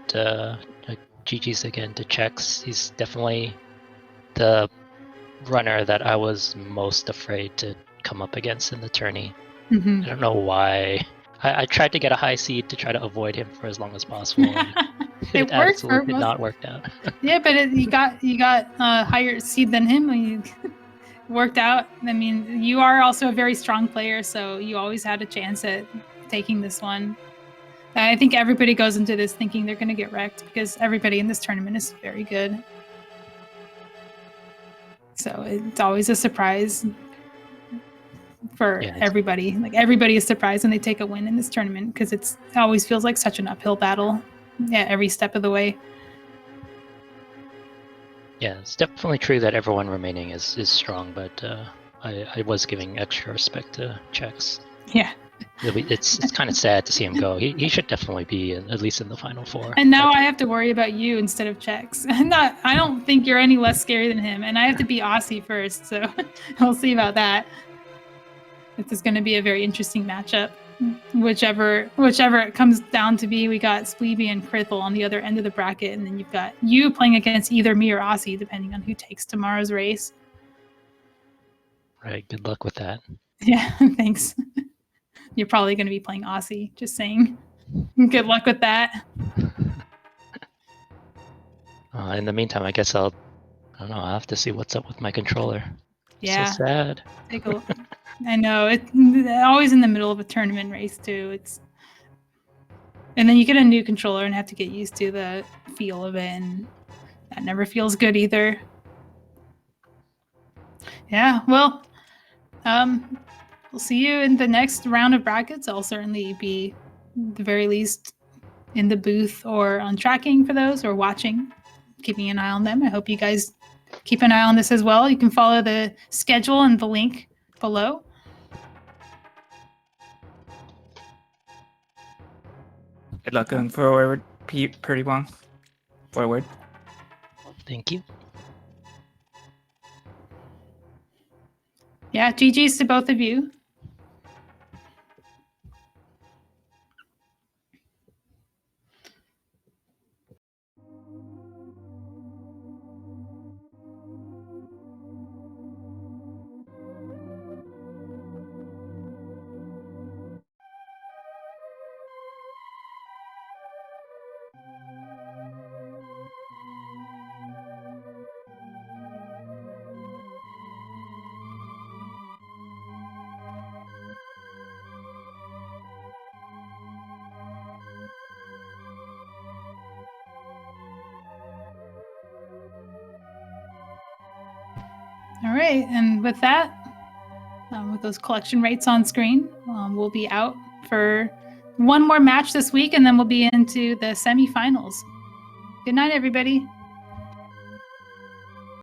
GG's again to Chex. He's definitely the runner that I was most afraid to come up against in the tourney. I don't know why. I tried to get a high seed to try to avoid him for as long as possible. It absolutely did not work out. Yeah, but you got a higher seed than him when you worked out. I mean, you are also a very strong player, so you always had a chance at taking this one. I think everybody goes into this thinking they're going to get wrecked because everybody in this tournament is very good. So it's always a surprise for everybody. Like everybody is surprised when they take a win in this tournament because it always feels like such an uphill battle. Yeah, every step of the way. Yeah, it's definitely true that everyone remaining is strong, but I was giving extra respect to Chex. Yeah. It's kind of sad to see him go. He should definitely be at least in the final four. And now I have to worry about you instead of Chex. I don't think you're any less scary than him, and I have to be Aussie first, so we'll see about that. This is going to be a very interesting matchup. Whichever it comes down to be, we got Spleeby and Krithel on the other end of the bracket, and then you've got you playing against either me or Aussie, depending on who takes tomorrow's race. Right, good luck with that. Yeah, thanks. You're probably going to be playing Aussie, just saying. Good luck with that. In the meantime, I guess I don't know, I'll have to see what's up with my controller. Yeah. So sad. Take a look. I know, it's always in the middle of a tournament race too. And then you get a new controller and have to get used to the feel of it, and that never feels good either. Yeah, well, we'll see you in the next round of brackets. I'll certainly be, at the very least, in the booth or on tracking for those, or watching, keeping an eye on them. I hope you guys keep an eye on this as well. You can follow the schedule and the link below. Good luck going forward, prdwong. Forward. Thank you. Yeah, GG's to both of you. All right, and with that, with those collection rates on screen, we'll be out for one more match this week, and then we'll be into the semifinals. Good night, everybody.